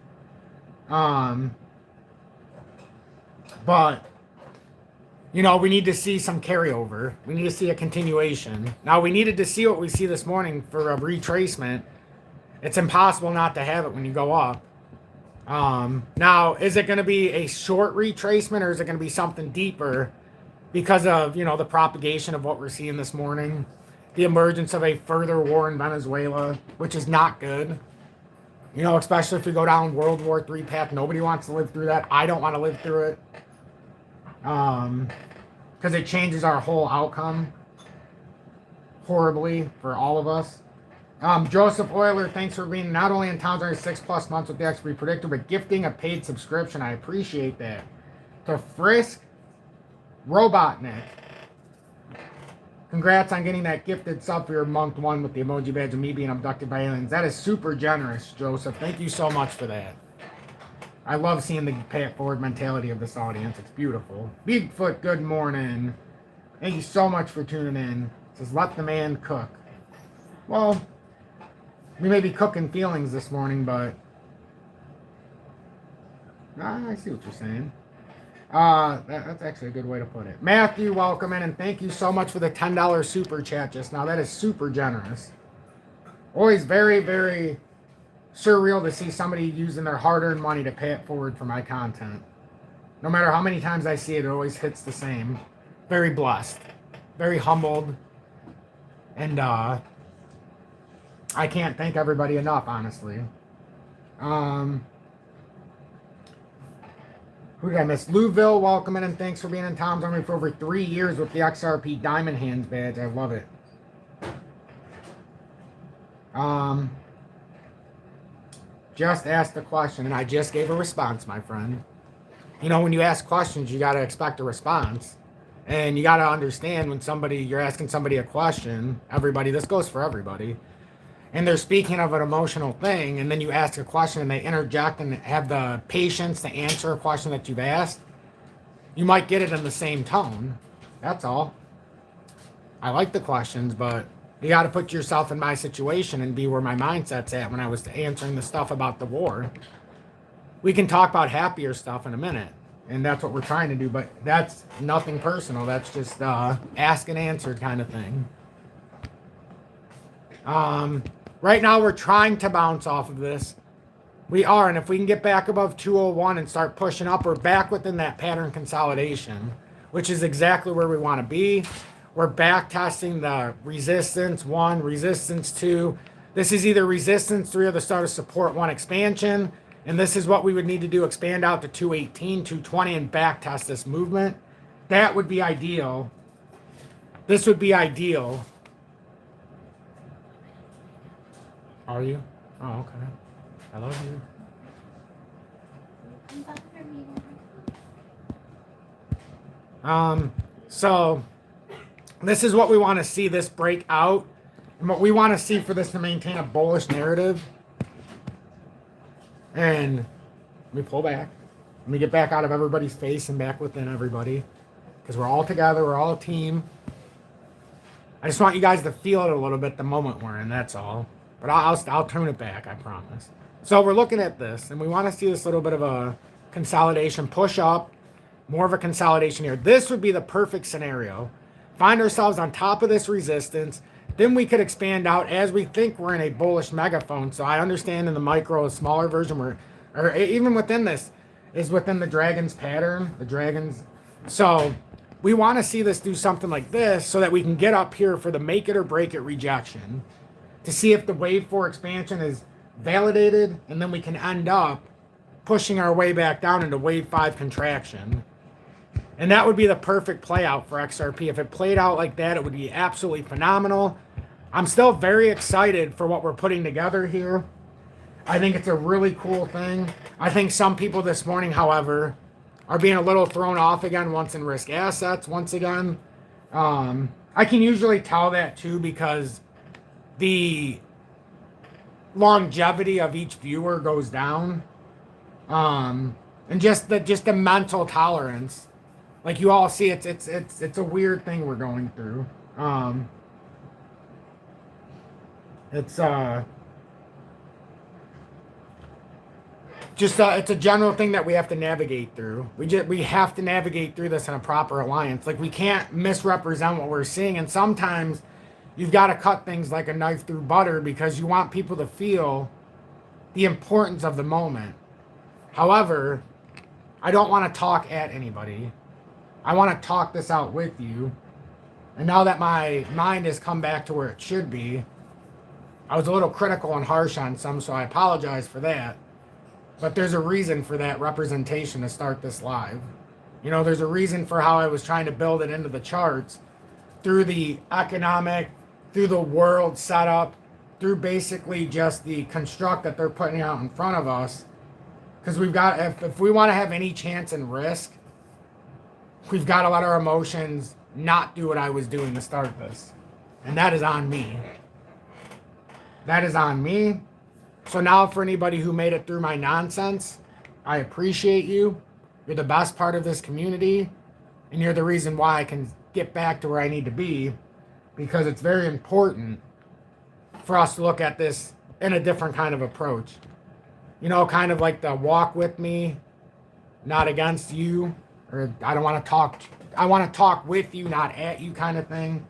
But, you know, we need to see some carryover. We need to see a continuation. Now, we needed to see what we see this morning for a retracement. It's impossible not to have it when you go up. Now, is it going to be a short retracement, or is it going to be something deeper because of, you know, the propagation of what we're seeing this morning? The emergence of a further war in Venezuela, which is not good. You know, especially if we go down World War III path. Nobody wants to live through that. I don't want to live through it. Because it changes our whole outcome horribly for all of us. Joseph Euler, thanks for being not only in town during 6+ months with the XP Predictor, but gifting a paid subscription. I appreciate that. To Frisk Robotnik, congrats on getting that gifted sub for your month 1 with the emoji badge of me being abducted by aliens. That is super generous, Joseph. Thank you so much for that. I love seeing the pay it forward mentality of this audience. It's beautiful. Bigfoot, good morning. Thank you so much for tuning in. It says, let the man cook. Well, we may be cooking feelings this morning, but I see what you're saying. That's actually a good way to put it. Matthew, welcome in, and thank you so much for the $10 super chat just now. That is super generous. Always very, very surreal to see somebody using their hard-earned money to pay it forward for my content. No matter how many times I see it, it always hits the same. Very blessed. Very humbled. And, I can't thank everybody enough, honestly. Who did I miss? Louisville, welcome in, and thanks for being in Tom's Army for over 3 years with the XRP Diamond Hands badge. I love it. Just asked the question, and I just gave a response, my friend. You know, when you ask questions, you got to expect a response. And you got to understand when you're asking somebody a question, everybody, this goes for everybody, and they're speaking of an emotional thing, and then you ask a question and they interject and have the patience to answer a question that you've asked, you might get it in the same tone. That's all. I like the questions, but you got to put yourself in my situation and be where my mindset's at when I was answering the stuff about the war. We can talk about happier stuff in a minute, and that's what we're trying to do, but that's nothing personal. That's just ask and answer kind of thing. Right now we're trying to bounce off of this. We are, and if we can get back above 201 and start pushing up, we're back within that pattern consolidation, which is exactly where we want to be. We're back testing the resistance 1, resistance 2. This is either resistance 3 or the start of support 1 expansion. And this is what we would need to do, expand out to 218, 220, and back test this movement. That would be ideal. This would be ideal. Are you? Oh, okay. I love you. So this is what we want to see, this break out. And what we want to see for this to maintain a bullish narrative. And let me pull back. Let me get back out of everybody's face and back within everybody. Because we're all together. We're all a team. I just want you guys to feel it a little bit the moment we're in. That's all. But I'll turn it back. I promise. So we're looking at this. And we want to see this little bit of a consolidation. Push up. More of a consolidation here. This would be the perfect scenario. Find ourselves on top of this resistance. Then we could expand out as we think we're in a bullish megaphone. So I understand in the micro, a smaller version, or even within this, is within the dragon's pattern. The dragons. So we want to see this do something like this so that we can get up here for the make it or break it rejection to see if the wave 4 expansion is validated, and then we can end up pushing our way back down into wave 5 contraction. And that would be the perfect play out for XRP. If it played out like that, it would be absolutely phenomenal. I'm still very excited for what we're putting together here. I think it's a really cool thing. I think some people this morning, however, are being a little thrown off again once in risk assets once again. I can usually tell that too because the longevity of each viewer goes down. And just the mental tolerance. Like you all see, it's a weird thing we're going through. It's a general thing that we have to navigate through. We have to navigate through this in a proper alliance. Like we can't misrepresent what we're seeing, and sometimes you've got to cut things like a knife through butter because you want people to feel the importance of the moment. However, I don't want to talk at anybody. I want to talk this out with you. And now that my mind has come back to where it should be, I was a little critical and harsh on some, so I apologize for that. But there's a reason for that representation to start this live. You know, there's a reason for how I was trying to build it into the charts through the economic, through the world setup, through basically just the construct that they're putting out in front of us. Because we've got, if we want to have any chance in risk, we've got to let our emotions not do what I was doing to start this. And that is on me. That is on me. So now for anybody who made it through my nonsense, I appreciate you. You're the best part of this community. And you're the reason why I can get back to where I need to be. Because it's very important for us to look at this in a different kind of approach. You know, kind of like the walk with me, not against you. Or I want to talk with you, not at you kind of thing.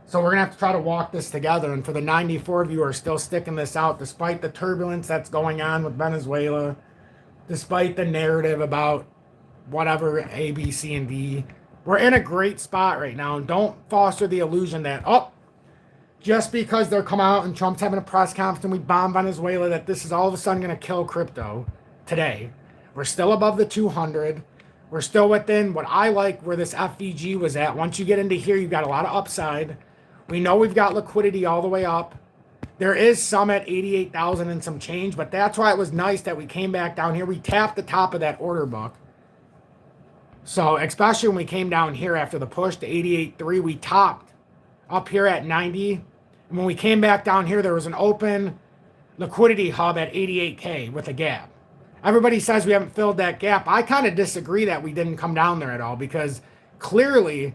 So we're going to have to try to walk this together. And for the 94 of you who are still sticking this out, despite the turbulence that's going on with Venezuela, despite the narrative about whatever A, B, C, and D, we're in a great spot right now. And don't foster the illusion that, just because they're coming out and Trump's having a press conference and we bomb Venezuela, that this is all of a sudden going to kill crypto today. We're still above the 200. We're still within what I like where this FVG was at. Once you get into here, you've got a lot of upside. We know we've got liquidity all the way up. There is some at 88,000 and some change, but that's why it was nice that we came back down here. We tapped the top of that order book. So especially when we came down here after the push to 88.3, we topped up here at 90. And when we came back down here, there was an open liquidity hub at 88K with a gap. Everybody says we haven't filled that gap. I kind of disagree that we didn't come down there at all, because clearly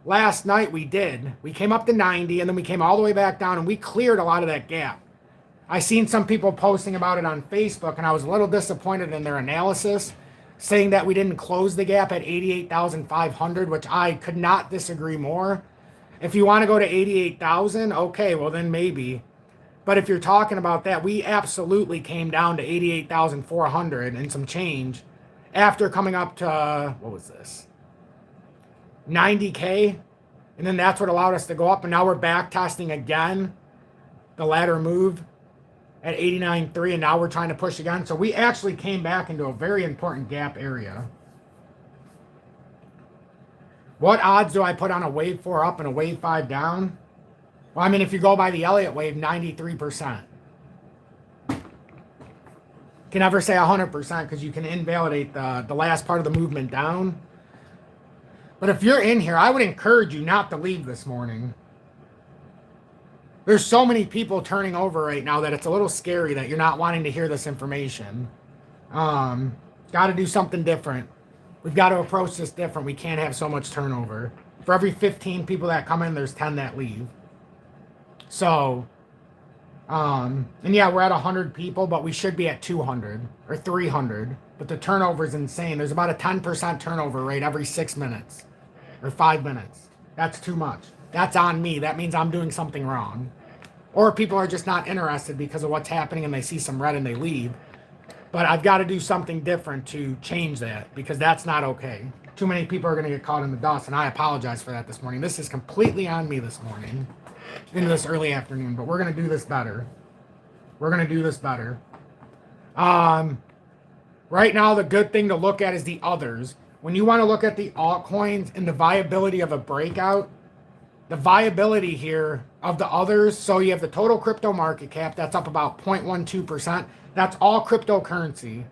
last night we did. We came up to 90 and then we came all the way back down and we cleared a lot of that gap. I seen some people posting about it on Facebook and I was a little disappointed in their analysis, saying that we didn't close the gap at 88,500, which I could not disagree more. If you want to go to 88,000, okay, well then maybe. But if you're talking about that, we absolutely came down to 88,400 and some change after coming up to, what was this? 90K. And then that's what allowed us to go up. And now we're back testing again the ladder move at 89.3. And now we're trying to push again. So we actually came back into a very important gap area. What odds do I put on a wave 4 up and a wave 5 down? Well, I mean, if you go by the Elliott wave, 93%. Can never say 100% because you can invalidate the last part of the movement down. But if you're in here, I would encourage you not to leave this morning. There's so many people turning over right now that it's a little scary that you're not wanting to hear this information. Got to do something different. We've got to approach this different. We can't have so much turnover. For every 15 people that come in, there's 10 that leave. So, and yeah, we're at 100 people, but we should be at 200 or 300. But the turnover is insane. There's about a 10% turnover rate every 6 minutes or 5 minutes. That's too much. That's on me. That means I'm doing something wrong. Or people are just not interested because of what's happening and they see some red and they leave. But I've got to do something different to change that because that's not okay. Too many people are going to get caught in the dust, and I apologize for that this morning. This is completely on me this morning into this early afternoon, but we're going to do this better. We're going to do this better. Right now, the good thing to look at is the others. When you want to look at the altcoins and the viability of a breakout, the viability here of the others, so you have the total crypto market cap, that's up about 0.12%. That's all cryptocurrency.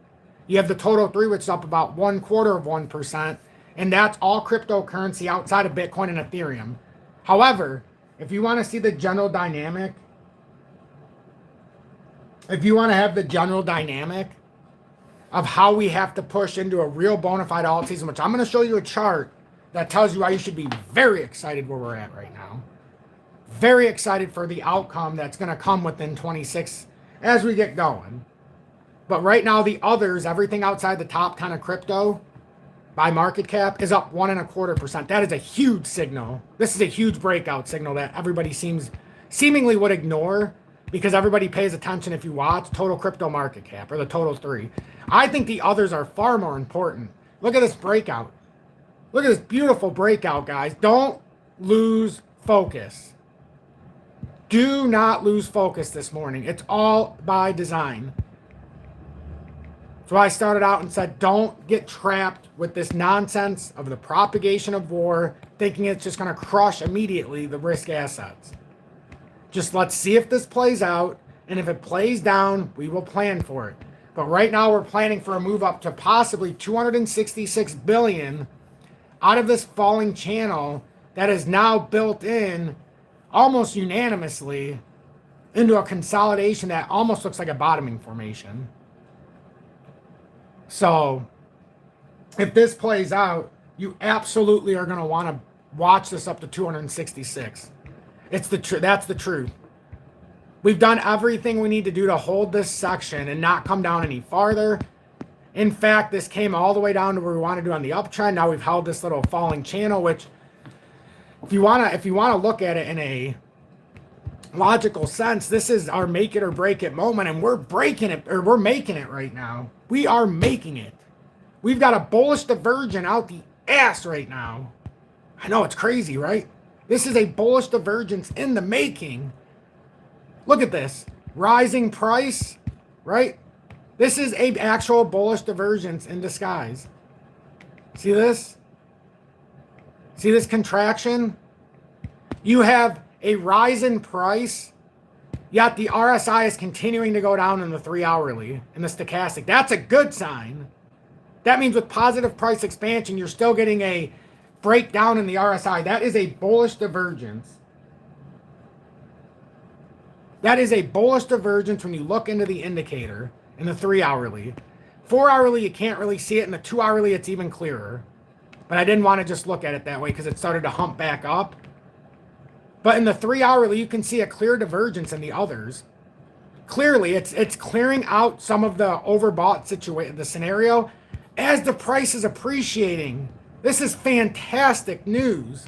You have the total 3, which is up about 0.25%, and that's all cryptocurrency outside of Bitcoin and Ethereum. However, if you want to see the general dynamic, if you want to have the general dynamic of how we have to push into a real bona fide alt season, which I'm going to show you a chart that tells you why you should be very excited where we're at right now. Very excited for the outcome that's going to come within 26 as we get going. But right now, the others, everything outside the top 10 of crypto by market cap is up 1.25%. That is a huge signal. This is a huge breakout signal that everybody seemingly would ignore because everybody pays attention if you watch total crypto market cap or the total 3. I think the others are far more important. Look at this breakout. Look at this beautiful breakout, guys. Don't lose focus. Do not lose focus this morning. It's all by design. So I started out and said, don't get trapped with this nonsense of the propagation of war, thinking it's just going to crush immediately the risk assets. Just let's see if this plays out, and if it plays down, we will plan for it. But right now we're planning for a move up to possibly 266 billion out of this falling channel that is now built in almost unanimously into a consolidation that almost looks like a bottoming formation. So if this plays out, you absolutely are going to want to watch this up to 266. That's the truth. We've done everything we need to do to hold this section and not come down any farther. In fact, this came all the way down to where we want to do on the uptrend. Now we've held this little falling channel, which if you want to look at it in a logical sense, this is our make it or break it moment, and we're breaking it, or we're making it right now. We are making it. We've got a bullish divergence out the ass right now. I know, it's crazy, right? This is a bullish divergence in the making. Look at this. Rising price, right? This is a actual bullish divergence in disguise. See this? See this contraction? You have a rise in price, yet the RSI is continuing to go down in the 3 hourly, in the stochastic. That's a good sign. That means with positive price expansion, you're still getting a breakdown in the RSI. That is a bullish divergence. That is a bullish divergence when you look into the indicator in the 3 hourly. 4 hourly, you can't really see it. In the 2 hourly, it's even clearer. But I didn't want to just look at it that way because it started to hump back up. But in the 3 hourly, you can see a clear divergence in the others. Clearly, it's clearing out some of the overbought situation, the scenario, as the price is appreciating. This is fantastic news.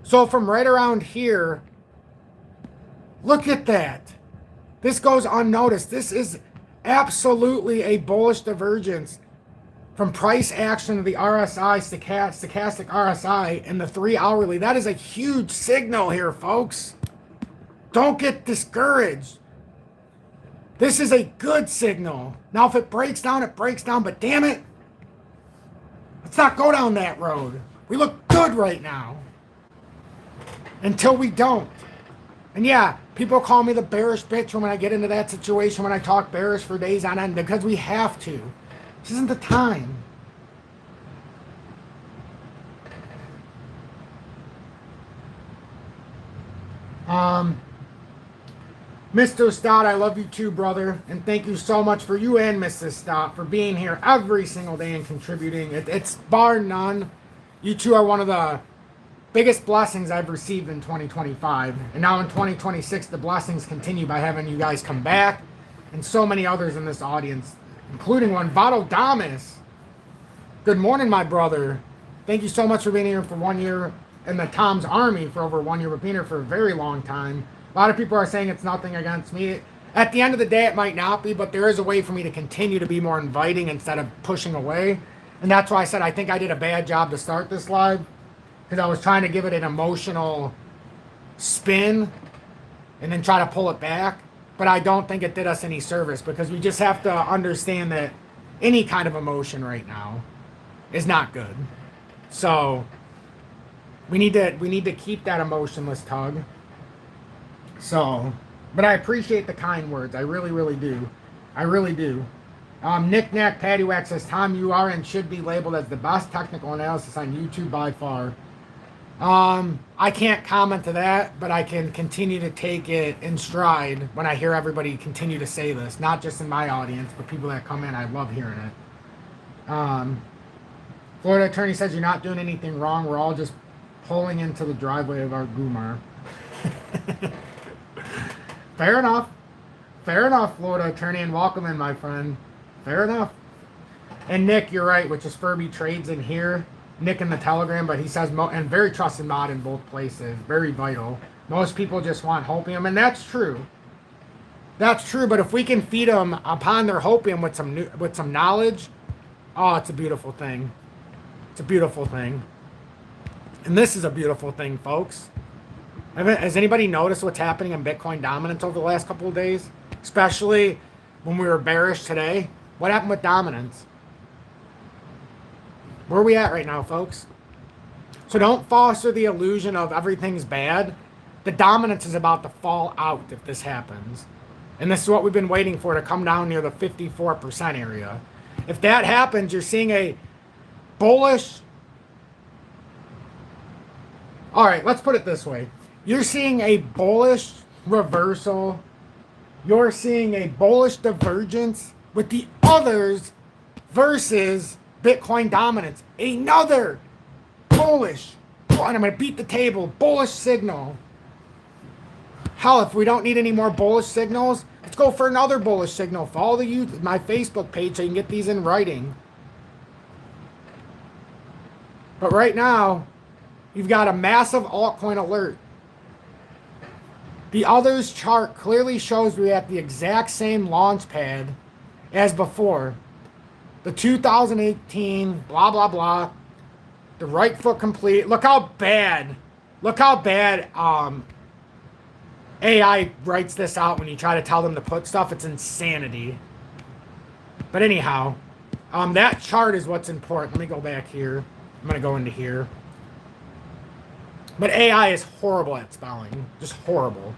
So from right around here, look at that. This goes unnoticed. This is absolutely a bullish divergence from price action of the RSI, stochastic RSI, in the 3 hourly. That is a huge signal here, folks. Don't get discouraged. This is a good signal. Now, if it breaks down, it breaks down, but damn it, let's not go down that road. We look good right now until we don't. And yeah, people call me the bearish bitch when I get into that situation, when I talk bearish for days on end, because we have to. This isn't the time. Mr. Stott, I love you too, brother. And thank you so much for you and Mrs. Stott for being here every single day and contributing. It's bar none. You two are one of the biggest blessings I've received in 2025. And now in 2026, the blessings continue by having you guys come back and so many others in this audience, including one, Vado Damas. Good morning, my brother. Thank you so much for being here for 1 year in the Tom's Army for over 1 year, but being here for a very long time. A lot of people are saying it's nothing against me. At the end of the day, it might not be, but there is a way for me to continue to be more inviting instead of pushing away. And that's why I said I think I did a bad job to start this live, because I was trying to give it an emotional spin and then try to pull it back. But I don't think it did us any service, because we just have to understand that any kind of emotion right now is not good. So we need to keep that emotionless tug. So, but I appreciate the kind words. I really, really do. I really do. Nick Knack Paddywhack says, Tom, you are and should be labeled as the best technical analysis on YouTube by far. I can't comment to that, but I can continue to take it in stride when I hear everybody continue to say this. Not just in my audience, but people that come in. I love hearing it. Florida attorney says you're not doing anything wrong. We're all just pulling into the driveway of our Gumar. Fair enough. Fair enough, Florida attorney, and welcome in, my friend. Fair enough. And Nick, you're right, which is Furby Trades in here. Nick in the Telegram, but he says, and very trusted mod in both places. Very vital. Most people just want hopium, and that's true. That's true, but if we can feed them upon their hopium with some knowledge, oh, it's a beautiful thing. It's a beautiful thing. And this is a beautiful thing, folks. Has anybody noticed what's happening in Bitcoin dominance over the last couple of days? Especially when we were bearish today. What happened with dominance? Where are we at right now, folks? So don't foster the illusion of everything's bad. The dominance is about to fall out if this happens. And this is what we've been waiting for, to come down near the 54% area. If that happens, you're seeing a bullish... All right, let's put it this way. You're seeing a bullish reversal. You're seeing a bullish divergence with the others versus Bitcoin dominance. Another bullish, and I'm going to beat the table, bullish signal. Hell, if we don't need any more bullish signals, let's go for another bullish signal. Follow my Facebook page so you can get these in writing. But right now, you've got a massive altcoin alert. The others chart clearly shows we're at the exact same launch pad as before. The 2018, blah, blah, blah. The right foot complete. Look how bad AI writes this out when you try to tell them to put stuff. It's insanity. But anyhow, that chart is what's important. Let me go back here. I'm going to go into here. But AI is horrible at spelling. Just horrible.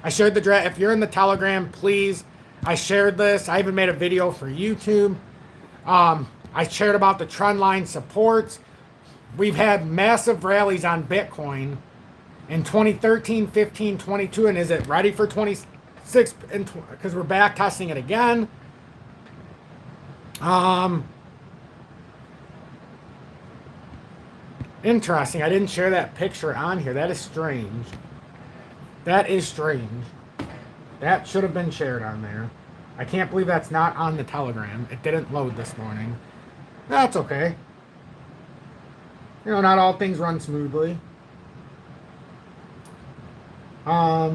I shared the draft. If you're in the Telegram, please. I shared this. I even made a video for YouTube. I I shared about the trend line supports. We've had massive rallies on Bitcoin in 2013, 15, 22, and is it ready for 26? Because we're back testing it again. Interesting. I didn't share that picture on here. That is strange. That is strange. That should have been shared on there. I can't believe that's not on the Telegram. It didn't load this morning. That's okay. You know, not all things run smoothly. I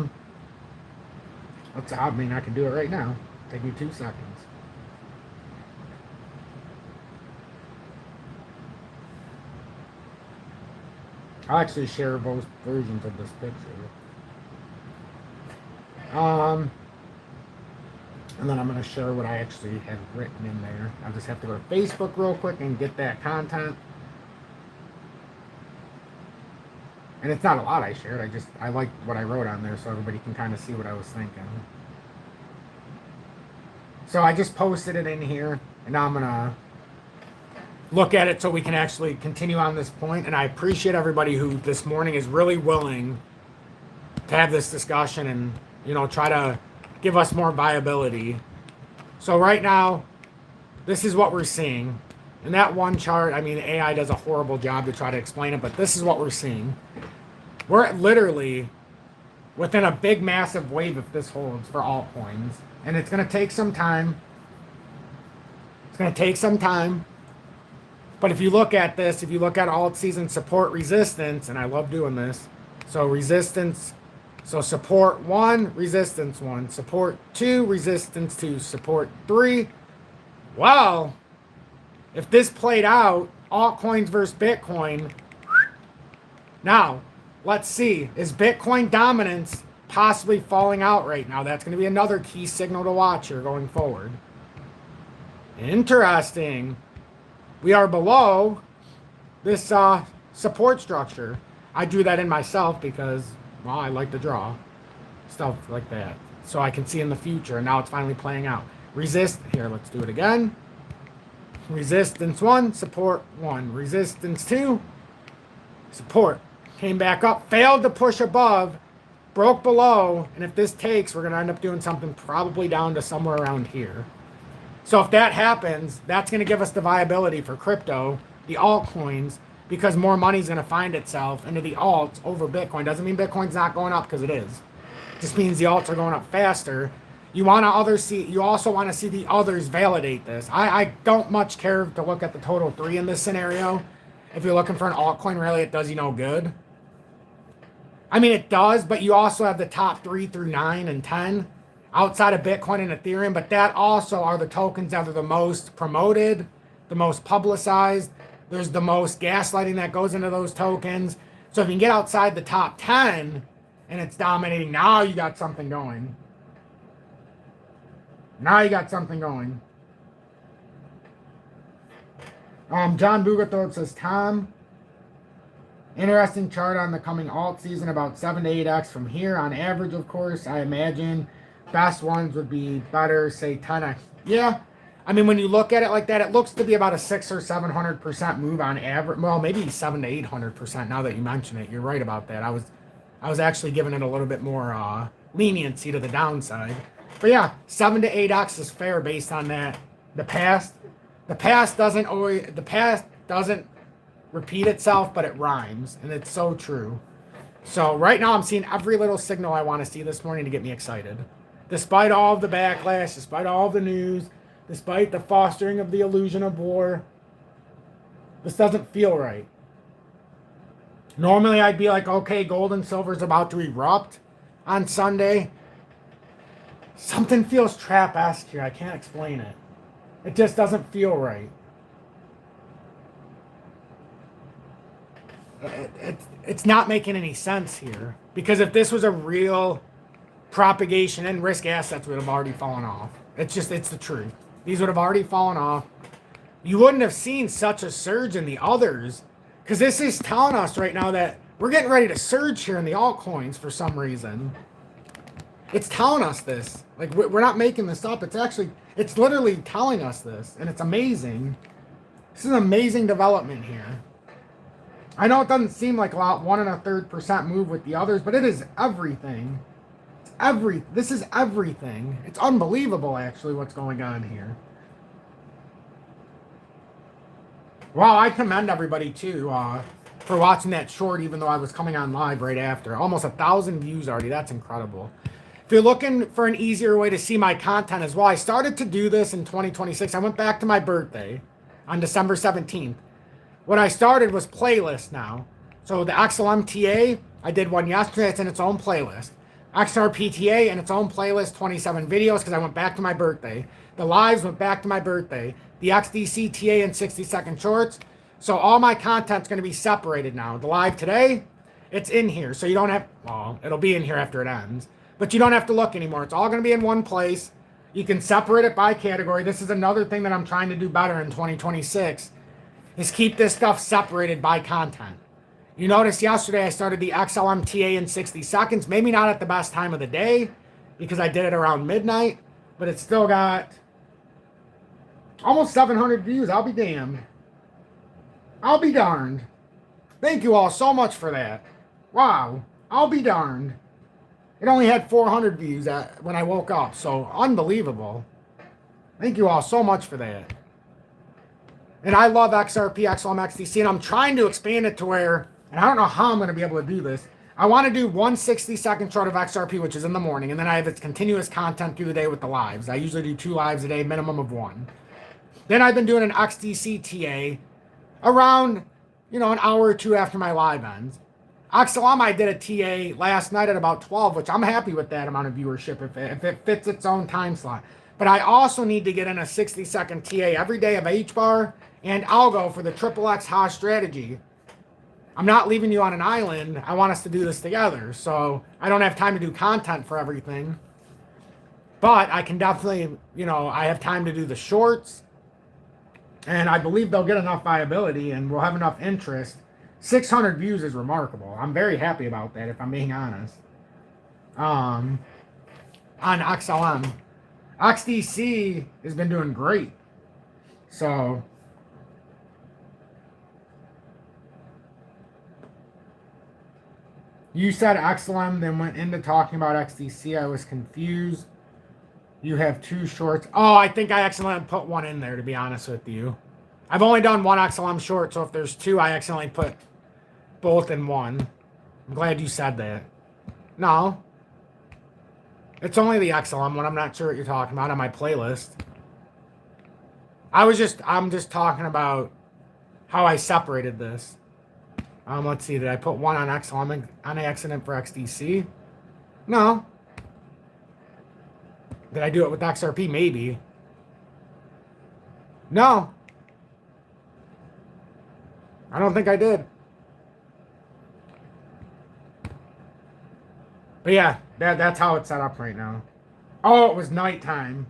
mean, I can do it right now. Take me 2 seconds. I'll actually share both versions of this picture. And then I'm going to share what I actually have written in there. I'll just have to go to Facebook real quick and get that content. And it's not a lot I shared. I like what I wrote on there so everybody can kind of see what I was thinking. So I just posted it in here, and now I'm going to look at it so we can actually continue on this point. And I appreciate everybody who this morning is really willing to have this discussion and, you know, try to give us more viability. So right now, this is what we're seeing. In that one chart, I mean, AI does a horrible job to try to explain it, but this is what we're seeing. We're literally within a big, massive wave if this holds for altcoins. And it's going to take some time. It's going to take some time. But if you look at this, if you look at alt season support resistance, and I love doing this. So resistance, so support 1, resistance 1, support 2, resistance 2, support 3. Well, if this played out, altcoins versus Bitcoin. Now, let's see. Is Bitcoin dominance possibly falling out right now? That's going to be another key signal to watch here going forward. Interesting. We are below this support structure. I drew that in myself because, well, I like to draw stuff like that. So I can see in the future, and now it's finally playing out. Here, let's do it again. Resistance 1, support 1. Resistance 2, support. Came back up, failed to push above, broke below, and if this takes, we're going to end up doing something probably down to somewhere around here. So if that happens, that's going to give us the viability for crypto, the altcoins, because more money is going to find itself into the alts over Bitcoin. Doesn't mean Bitcoin's not going up, because it is. It just means the alts are going up faster. You also want to see the others validate this. I don't much care to look at the total 3 in this scenario. If you're looking for an altcoin rally, it does you no good. I mean, it does, but you also have the top 3 through 9 and 10 outside of Bitcoin and Ethereum, but that also are the tokens that are the most promoted, the most publicized. There's the most gaslighting that goes into those tokens. So if you can get outside the top 10 and it's dominating, now you got something going. Now you got something going. John Bugathorpe says, Tom, interesting chart on the coming alt season, about 7 to 8x from here. On average, of course, I imagine best ones would be better, say 10x. Yeah, I mean, when you look at it like that, it looks to be about a 600 or 700% move on average. Well, maybe 700 to 800% now that you mention it. You're right about that. I was actually giving it a little bit more leniency to the downside. But yeah, 7 to 8x is fair based on that. The past doesn't repeat itself, but it rhymes, and it's so true. So right now I'm seeing every little signal I want to see this morning to get me excited. Despite all of the backlash, despite all of the news, despite the fostering of the illusion of war, this doesn't feel right. Normally I'd be like, okay, gold and silver is about to erupt on Sunday. Something feels trap-esque here. I can't explain it. It just doesn't feel right. It's not making any sense here. Because if this was a real propagation, and risk assets would have already fallen off. It's the truth. These would have already fallen off. You wouldn't have seen such a surge in the others. Because this is telling us right now that we're getting ready to surge here in the altcoins for some reason. It's telling us this. Like, we're not making this up. It's literally telling us this. And it's amazing. This is an amazing development here. I know it doesn't seem like a lot, 1 1/3% move with the others, but it is everything. This is everything. It's unbelievable, actually, what's going on here. Wow, I commend everybody, too, for watching that short, even though I was coming on live right after. Almost 1,000 views already. That's incredible. If you're looking for an easier way to see my content as well, I started to do this in 2026. I went back to my birthday on December 17th. What I started was playlists now. So the XLMTA, I did one yesterday. It's in its own playlist. XRPTA in its own playlist, 27 videos, because I went back to my birthday. The lives went back to my birthday. The XDCTA in 60-second shorts. So all my content's going to be separated now. The live today, it's in here. So you don't have, well, it'll be in here after it ends. But you don't have to look anymore. It's all going to be in one place. You can separate it by category. This is another thing that I'm trying to do better in 2026, is keep this stuff separated by content. You noticed yesterday I started the XLMTA in 60 seconds. Maybe not at the best time of the day because I did it around midnight, but it's still got almost 700 views. I'll be damned. I'll be darned. Thank you all so much for that. Wow. I'll be darned. It only had 400 views when I woke up, so unbelievable. Thank you all so much for that. And I love XRP, XLM, XDC, and I'm trying to expand it to where, and I don't know how I'm going to be able to do this. I want to do 1 60-second short of XRP, which is in the morning, and then I have its continuous content through the day with the lives. I usually do 2 lives a day, minimum of 1. Then I've been doing an XDC TA around, an hour or 2 after my live ends. XLM, I did a TA last night at about 12, which I'm happy with that amount of viewership if it fits its own time slot. But I also need to get in a 60-second TA every day of H-bar and algo for the XXX Hash strategy. I'm not leaving you on an island. I want us to do this together. So I don't have time to do content for everything. But I can definitely, I have time to do the shorts. And I believe they'll get enough viability and we'll have enough interest. 600 views is remarkable. I'm very happy about that, if I'm being honest. On XLM. XDC has been doing great. So you said XLM, then went into talking about XDC. I was confused. You have 2 shorts. Oh, I think I accidentally put 1 in there, to be honest with you. I've only done 1 XLM short, so if there's 2, I accidentally put both in 1. I'm glad you said that. No. It's only the XLM one. I'm not sure what you're talking about on my playlist. I'm just talking about how I separated this. Let's see. Did I put 1 on XLM on accident for XDC? No. Did I do it with XRP? Maybe. No. I don't think I did. But yeah, that's how it's set up right now. Oh, it was nighttime.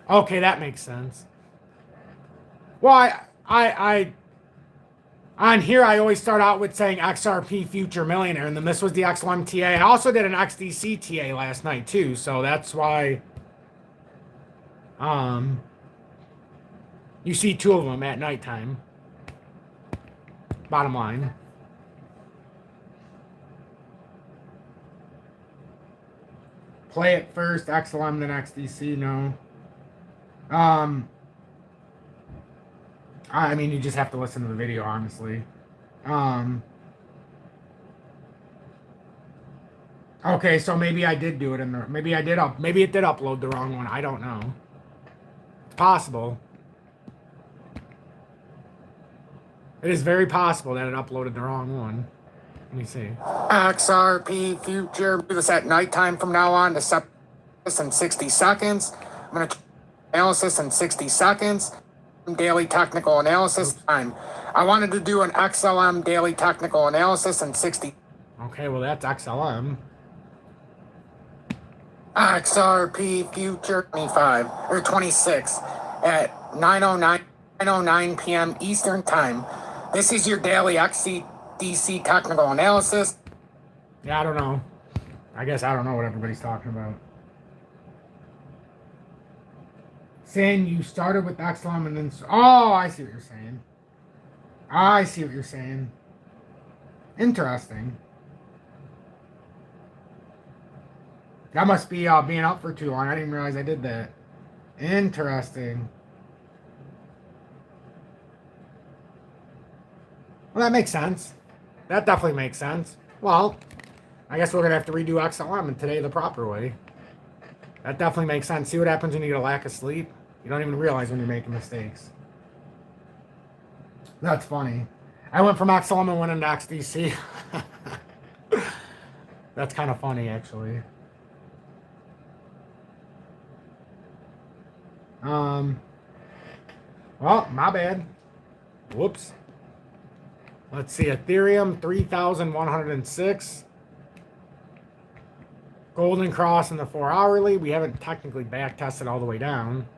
Okay, that makes sense. Well, I on here I always start out with saying XRP Future Millionaire, and then this was the XLM TA. I also did an XDC TA last night too, so that's why you see 2 of them at nighttime. Bottom line. Play it first, XLM, then XDC, no. I mean, you just have to listen to the video, honestly. Okay, so maybe I did do it in there. Maybe it did upload the wrong one. I don't know. It's possible. It is very possible that it uploaded the wrong one. Let me see. XRP Future. Do this at nighttime from now on. To separate this in 60 seconds. I'm going to analysis in 60 seconds. Daily technical analysis time. I wanted to do an XLM daily technical analysis in 60. Okay, well that's XLM. XRP Future 25 or 26 at 9:09 p.m. Eastern Time. This is your daily XCDC technical analysis. Yeah, I don't know. I guess I don't know what everybody's talking about. saying you started with XLM and then... Oh, I see what you're saying. I see what you're saying. Interesting. That must be being up for too long. I didn't realize I did that. Interesting. Well, that makes sense. That definitely makes sense. Well, I guess we're going to have to redo XLM and today the proper way. That definitely makes sense. See what happens when you get a lack of sleep? You don't even realize when you're making mistakes. That's funny. I went from XLM and went into XDC. That's kind of funny, actually. Well, my bad. Whoops. Let's see. Ethereum, 3,106. Golden Cross in the 4 hourly. We haven't technically back tested all the way down.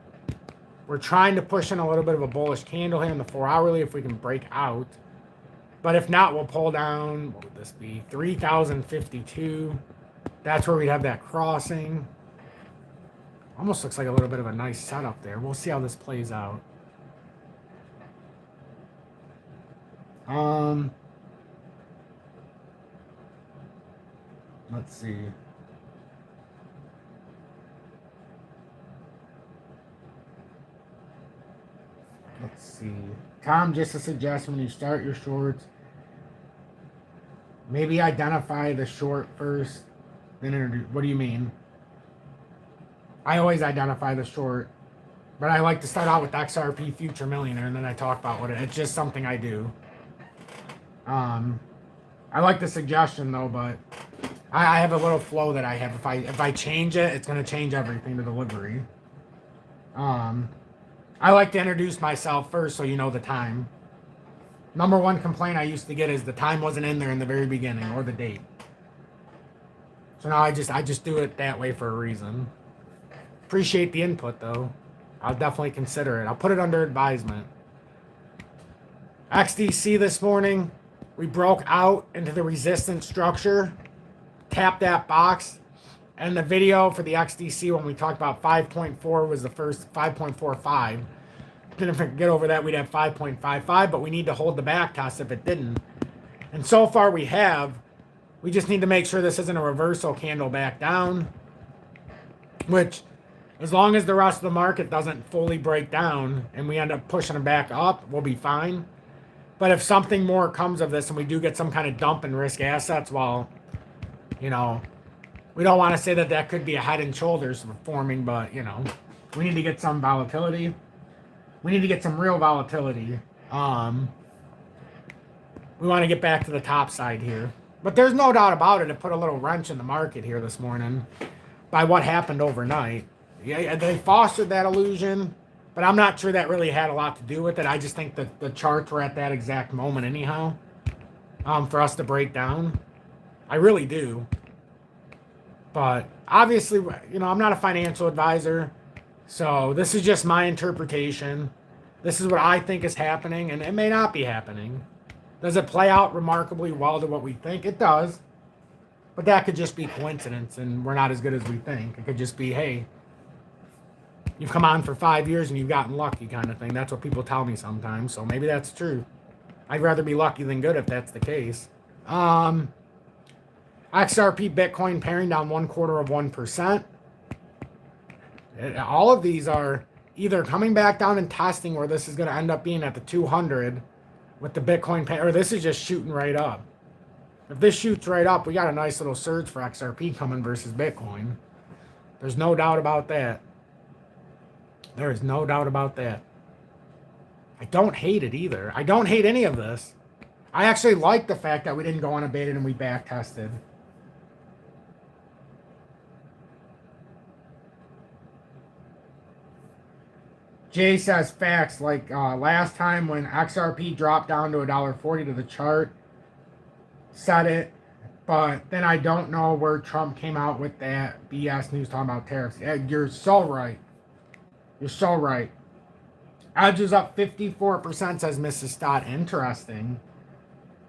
We're trying to push in a little bit of a bullish candle here in the 4 hourly if we can break out. But if not, we'll pull down, what would this be? 3,052. That's where we have that crossing. Almost looks like a little bit of a nice setup there. We'll see how this plays out. Let's see. Let's see. Tom, just a suggestion when you start your shorts, maybe identify the short first, then introduce. What do you mean? I always identify the short, but I like to start out with XRP Future Millionaire, and then I talk about what it's just something I do. I like the suggestion though, but I have a little flow that I have. If I change it, it's gonna change everything to delivery. I like to introduce myself first so you know the time. Number one complaint I used to get is the time wasn't in there in the very beginning or the date. So now I just do it that way for a reason. Appreciate the input though. I'll definitely consider it. I'll put it under advisement. XDC this morning, we broke out into the resistance structure, tapped that box, and the video for the XDC when we talked about 5.4 was the first 5.45. Then if it could get over that, we'd have 5.55, but we need to hold the back test if it didn't. And so far we have. We just need to make sure this isn't a reversal candle back down, which as long as the rest of the market doesn't fully break down and we end up pushing it back up, we'll be fine. But if something more comes of this and we do get some kind of dump in risk assets, well, you know, we don't want to say that that could be a head and shoulders forming, but, you know, we need to get some volatility. We need to get some real volatility. We want to get back to the top side here. But there's no doubt about it. It put a little wrench in the market here this morning by what happened overnight. Yeah, they fostered that illusion, but I'm not sure that really had a lot to do with it. I just think that the charts were at that exact moment anyhow, for us to break down. I really do. But obviously, you know, I'm not a financial advisor, so this is just my interpretation. This is what I think is happening, and it may not be happening. Does it play out remarkably well to what we think? It does. But that could just be coincidence, and we're not as good as we think. It could just be, hey, you've come on for 5 years and you've gotten lucky kind of thing. That's what people tell me sometimes, so maybe that's true. I'd rather be lucky than good if that's the case. XRP Bitcoin pairing down 0.25%. All of these are either coming back down and testing where this is going to end up being at the 200 with the Bitcoin pair, or this is just shooting right up. If this shoots right up, we got a nice little surge for XRP coming versus Bitcoin. There's no doubt about that. There is no doubt about that. I don't hate it either. I don't hate any of this. I actually like the fact that we didn't go unabated and we back tested. Jay says facts, like last time when XRP dropped down to $1.40 to the chart, said it, but then I don't know where Trump came out with that BS news talking about tariffs. You're so right. You're so right. Edge is up 54%, says Mrs. Stott. Interesting.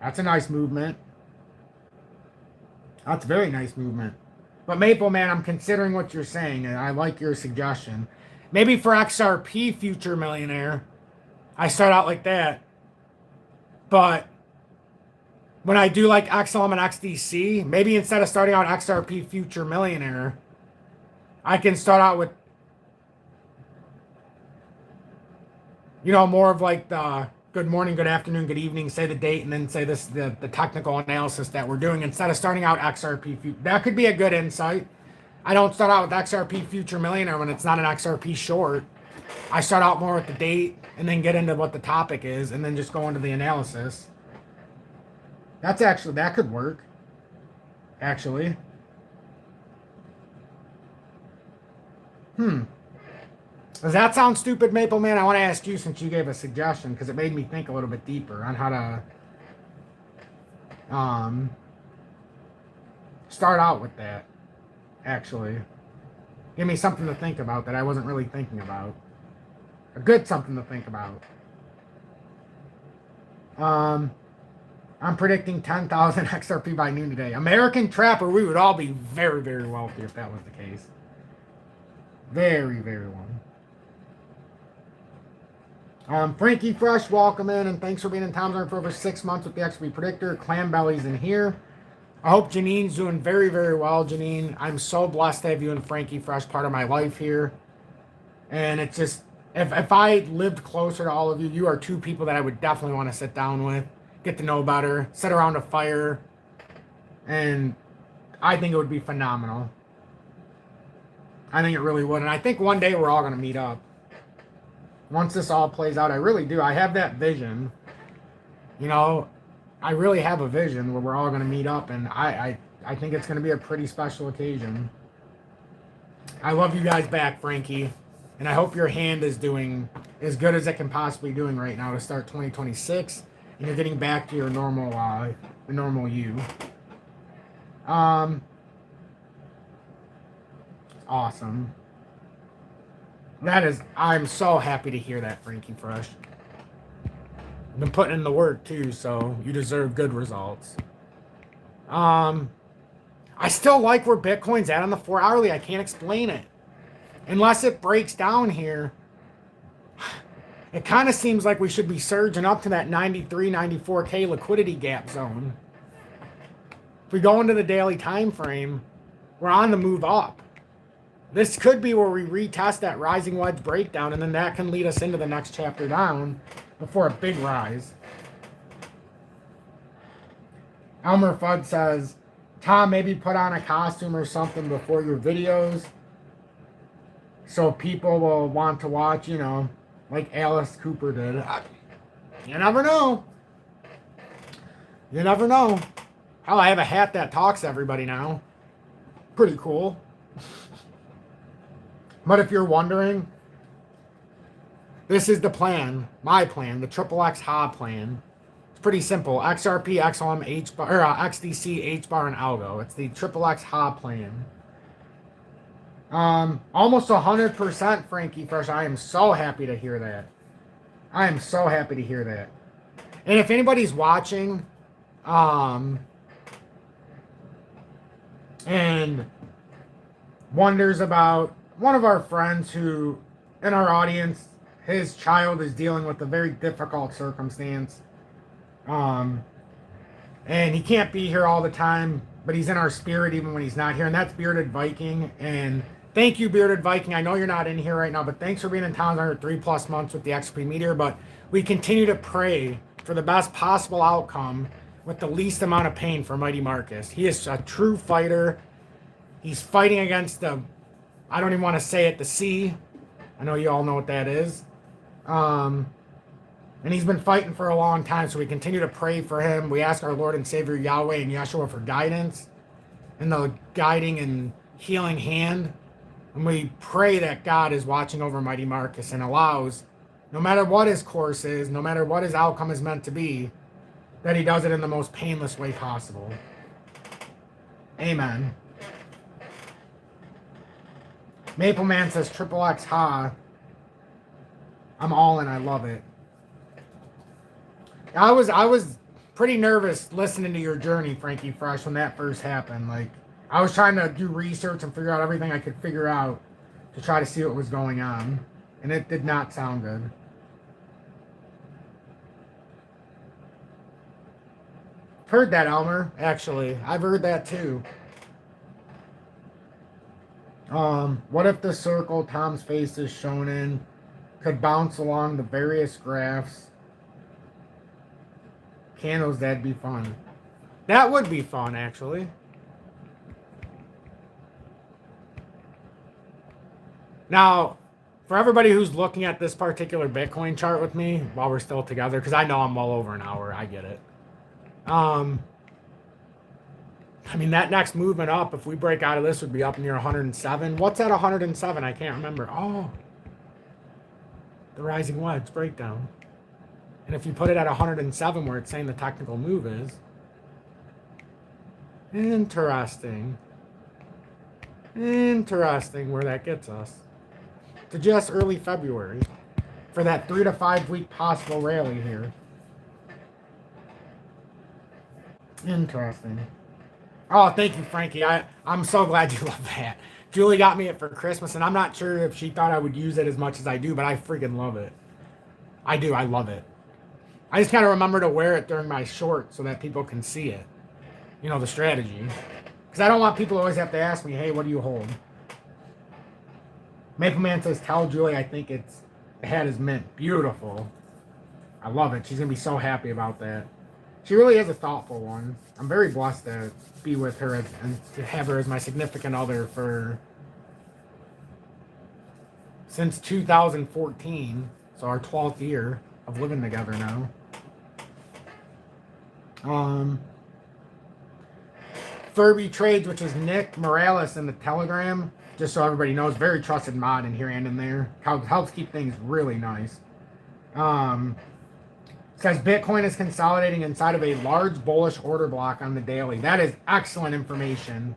That's a nice movement. That's a very nice movement. But Maple Man, I'm considering what you're saying, and I like your suggestion. Maybe for XRP Future Millionaire, I start out like that. But when I do like XLM and XDC, maybe instead of starting out XRP Future Millionaire, I can start out with, you know, more of like the good morning, good afternoon, good evening, say the date, and then say this the technical analysis that we're doing instead of starting out XRP Future. That could be a good insight. I don't start out with XRP Future Millionaire when it's not an XRP short. I start out more with the date and then get into what the topic is and then just go into the analysis. That's actually, that could work. Actually. Does that sound stupid, Maple Man? I want to ask you since you gave a suggestion because it made me think a little bit deeper on how to start out with that. Actually, give me something to think about that I wasn't really thinking about. A good something to think about. I'm predicting 10,000 XRP by noon today. American Trapper, we would all be very, very wealthy if that was the case. Very, very well. Frankie Fresh, welcome in, and thanks for being in Tom's Arm for over 6 months with the XP Predictor. Clam Belly's in here. I hope Janine's doing very, very well, Janine. I'm so blessed to have you and Frankie Fresh part of my life here. And it's just, if I lived closer to all of you, you are two people that I would definitely want to sit down with, get to know better, sit around a fire, and I think it would be phenomenal. I think it really would. And I think one day we're all going to meet up. Once this all plays out, I really do. I have that vision. You know, I really have a vision where we're all going to meet up, and I think it's going to be a pretty special occasion. I love you guys back, Frankie, and I hope your hand is doing as good as it can possibly doing right now to start 2026, and you're getting back to your normal you. Awesome. I'm so happy to hear that, Frankie Fresh. I've been putting in the work too, so you deserve good results. I still like where Bitcoin's at on the 4 hourly. I can't explain it. Unless it breaks down here, it kind of seems like we should be surging up to that 93, 94K liquidity gap zone. If we go into the daily time frame, we're on the move up. This could be where we retest that rising wedge breakdown, and then that can lead us into the next chapter down before a big rise. Elmer Fudd says, Tom, maybe put on a costume or something before your videos so people will want to watch, you know, like Alice Cooper did. You never know. You never know. Hell, I have a hat that talks to everybody now. Pretty cool. But if you're wondering, this is the plan, my plan, the XXX HA plan. It's pretty simple. XRP, XLM, HBAR, or XDC, HBAR, and Algo. It's the XXX HA plan. Almost 100%, Frankie Fresh. I am so happy to hear that. I am so happy to hear that. And if anybody's watching, and wonders about one of our friends who, in our audience, his child is dealing with a very difficult circumstance. And he can't be here all the time, but he's in our spirit even when he's not here. And that's Bearded Viking. And thank you, Bearded Viking. I know you're not in here right now, but thanks for being in town under 3+ months with the XP Meteor. But we continue to pray for the best possible outcome with the least amount of pain for Mighty Marcus. He is a true fighter. He's fighting against the, I don't even want to say it, the sea. I know you all know what that is. And he's been fighting for a long time, so we continue to pray for him. We ask our Lord and Savior Yahweh and Yeshua for guidance and the guiding and healing hand. And we pray that God is watching over Mighty Marcus and allows, no matter what his course is, no matter what his outcome is meant to be, that he does it in the most painless way possible. Amen. Maple Man says XXX Ha. I'm all in. I love it. I was pretty nervous listening to your journey, Frankie Fresh, when that first happened. Like, I was trying to do research and figure out everything I could figure out to try to see what was going on. And it did not sound good. Heard that, Elmer, actually. I've heard that too. What if the circle Tom's face is shown in could bounce along the various graphs? Candles, that'd be fun. That would be fun, actually. Now, for everybody who's looking at this particular Bitcoin chart with me while we're still together, because I know I'm well over an hour, I get it. I mean, that next movement up, if we break out of this, would be up near 107. What's at 107? I can't remember. Oh, the rising wedge breakdown. And if you put it at 107, where it's saying the technical move is, interesting. Interesting where that gets us. To just early February for that 3 to 5 week possible rally here. Interesting. Oh, thank you, Frankie. I'm so glad you love that. Julie got me it for Christmas, and I'm not sure if she thought I would use it as much as I do, but I freaking love it. I do. I love it. I just got to remember to wear it during my short so that people can see it. You know, the strategy. Because I don't want people to always have to ask me, hey, what do you hold? Maple Man says, tell Julie I think the hat is mint. Beautiful. I love it. She's going to be so happy about that. She really is a thoughtful one. I'm very blessed to be with her and to have her as my significant other since 2014. So our 12th year of living together now. Furby Trades, which is Nick Morales in the Telegram, just so everybody knows, very trusted mod in here and in there. Helps keep things really nice. Says Bitcoin is consolidating inside of a large bullish order block on the daily. That is excellent information.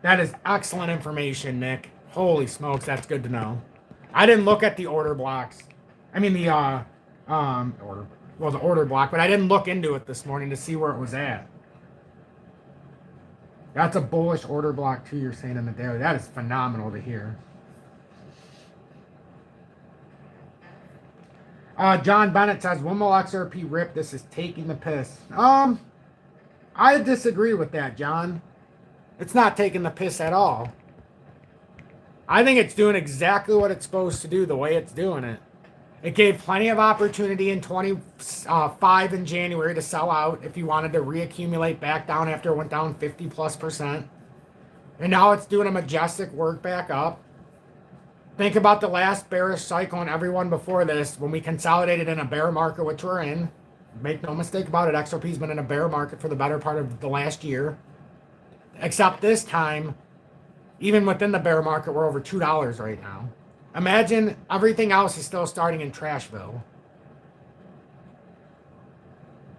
That is excellent information, Nick. Holy smokes, that's good to know. I didn't look at the order blocks. I mean the order block, but I didn't look into it this morning to see where it was at. That's a bullish order block too, you're saying in the daily. That is phenomenal to hear. John Bennett says, when will XRP rip? This is taking the piss. I disagree with that, John. It's not taking the piss at all. I think it's doing exactly what it's supposed to do the way it's doing it. It gave plenty of opportunity in 25 in January to sell out if you wanted to reaccumulate back down after it went down 50+%. And now it's doing a majestic work back up. Think about the last bearish cycle and everyone before this when we consolidated in a bear market, which we're in. Make no mistake about it, XRP's been in a bear market for the better part of the last year. Except this time, even within the bear market, we're over $2 right now. Imagine everything else is still starting in Trashville.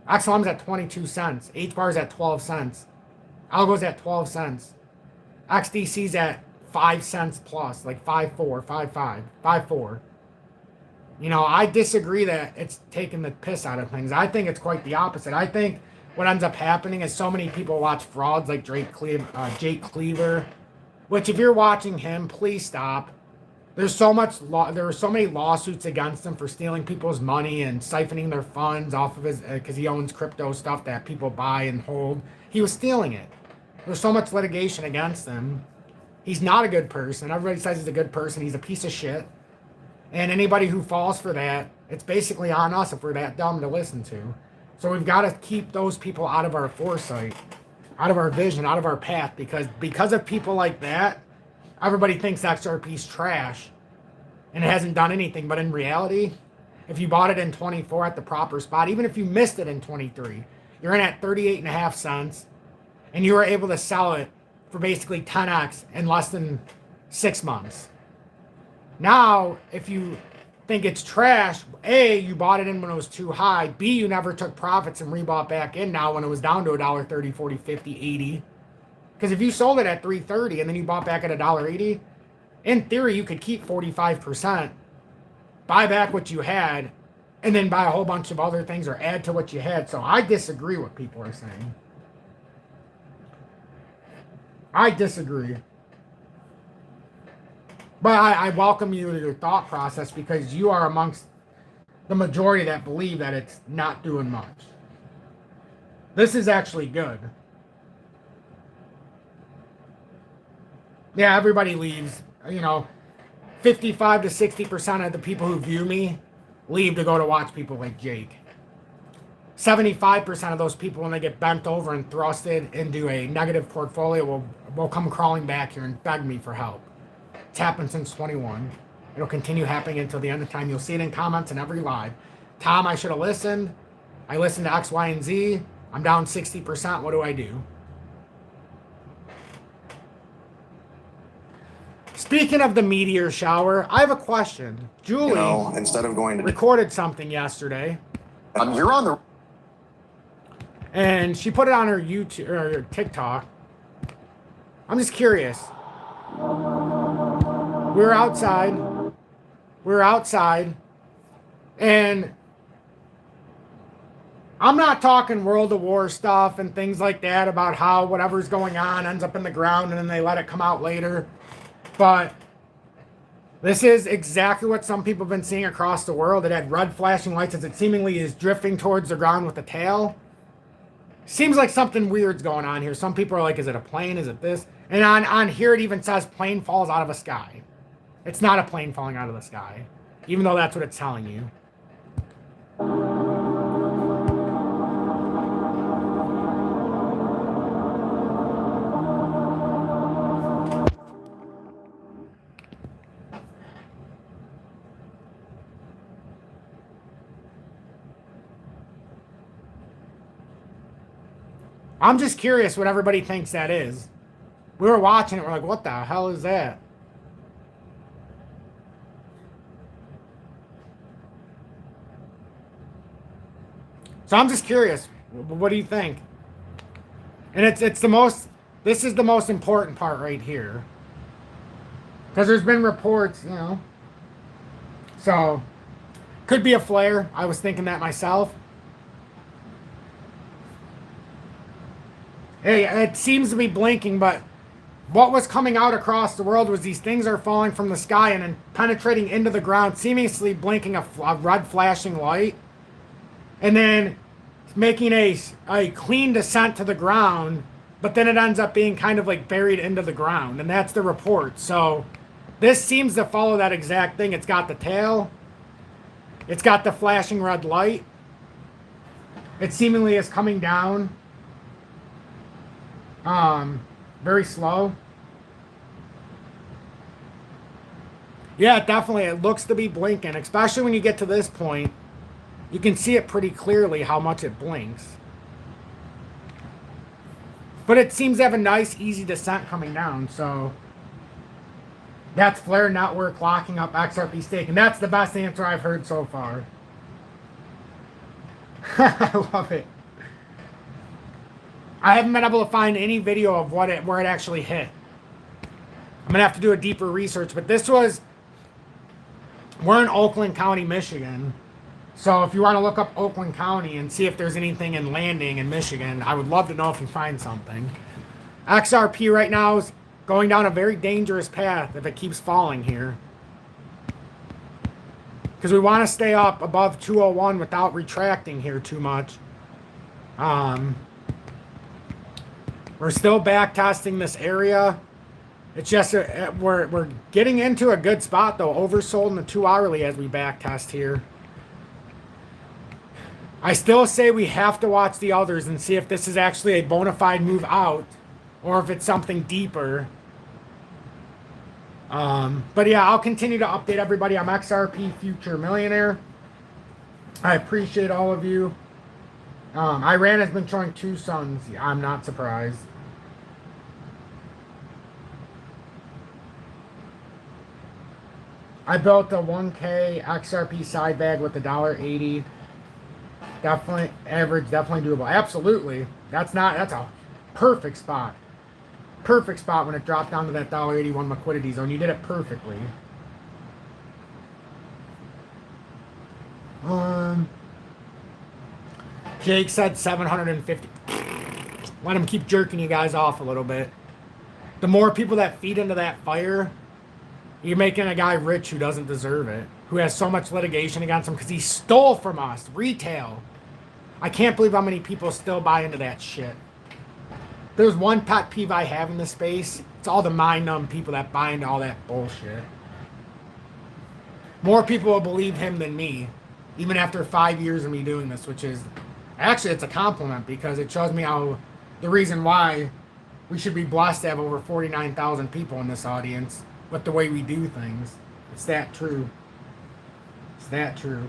XLM's at 22 cents. HBAR's at 12 cents. Algo's at 12 cents. XDC's at 5 cents plus, like 5.4, 5.5, 5.4. You know, I disagree that it's taking the piss out of things. I think it's quite the opposite. I think what ends up happening is so many people watch frauds like Jake Cleaver, which if you're watching him, please stop. There are so many lawsuits against him for stealing people's money and siphoning their funds off of his, because he owns crypto stuff that people buy and hold. He was stealing it. There's so much litigation against him. He's not a good person. Everybody says he's a good person. He's a piece of shit. And anybody who falls for that, it's basically on us if we're that dumb to listen to. So we've got to keep those people out of our foresight, out of our vision, out of our path, because of people like that, everybody thinks XRP's trash and it hasn't done anything. But in reality, if you bought it in 24 at the proper spot, even if you missed it in 23, you're in at 38.5 cents and you were able to sell it for basically 10x in less than 6 months. Now, if you think it's trash, A, you bought it in when it was too high. B, you never took profits and rebought back in now when it was down to $1.30, 40, 50, 80. Because if you sold it at $3.30 and then you bought back at $1.80, in theory, you could keep 45%, buy back what you had, and then buy a whole bunch of other things or add to what you had. So I disagree with what people are saying. I disagree. But I welcome you to your thought process because you are amongst the majority that believe that it's not doing much. This is actually good. Yeah, everybody leaves. 55 to 60% of the people who view me leave to go to watch people like Jake. 75% of those people, when they get bent over and thrusted into a negative portfolio, will come crawling back here and beg me for help. It's happened since 21. It'll continue happening until the end of time. You'll see it in comments in every live. Tom, I should have listened. I listened to X, Y, and Z. I'm down 60%. What do I do? Speaking of the meteor shower, I have a question. Julie, instead of going to recorded something yesterday. You're on the. And she put it on her YouTube or her TikTok. I'm just curious. We were outside. And I'm not talking World of War stuff and things like that about how whatever's going on ends up in the ground and then they let it come out later. But this is exactly what some people have been seeing across the world. It had red flashing lights as it seemingly is drifting towards the ground with the tail. Seems like something weird's going on here. Some people are like, is it a plane? Is it this? And on here it even says plane falls out of a sky. It's not a plane falling out of the sky, even though that's what it's telling you. I'm just curious what everybody thinks that is. We were watching it, we're like, what the hell is that? So I'm just curious, what do you think? And this is the most important part right here. Because there's been reports, So, could be a flare. I was thinking that myself. Hey, it seems to be blinking, but what was coming out across the world was these things are falling from the sky and then penetrating into the ground, seemingly blinking a red flashing light, and then making a clean descent to the ground, but then it ends up being kind of like buried into the ground, and that's the report. So this seems to follow that exact thing. It's got the tail, it's got the flashing red light, it seemingly is coming down very slow. Yeah, definitely. It looks to be blinking, especially when you get to this point. You can see it pretty clearly how much it blinks. But it seems to have a nice, easy descent coming down, so that's Flare Network locking up XRP stake, and that's the best answer I've heard so far. I love it. I haven't been able to find any video of where it actually hit. I'm gonna have to do a deeper research, but we're in Oakland County, Michigan. So if you want to look up Oakland County and see if there's anything in Landing in Michigan, I would love to know if you find something. XRP right now is going down a very dangerous path if it keeps falling here. Because we want to stay up above 201 without retracting here too much. We're still back testing this area. It's just we're getting into a good spot though. Oversold in the 2 hourly as we back test here. I still say we have to watch the others and see if this is actually a bona fide move out or if it's something deeper. But yeah, I'll continue to update everybody. I'm XRP Future Millionaire. I appreciate all of you. Iran has been showing 2 suns. I'm not surprised. I built a 1K XRP side bag with $1.80. Definitely average, definitely doable. Absolutely. That's a perfect spot. Perfect spot when it dropped down to that $1.81 liquidity zone. You did it perfectly. Jake said 750. Let him keep jerking you guys off a little bit. The more people that feed into that fire, You're making a guy rich who doesn't deserve it, who has so much litigation against him because he stole from us, retail. I can't believe how many people still buy into that shit. There's one pet peeve I have in this space. It's all the mind-numb people that buy into all that bullshit. More people will believe him than me, even after 5 years of me doing this, which is, actually, it's a compliment because it shows me how, the reason why we should be blessed to have over 49,000 people in this audience with the way we do things. It's that true. It's that true.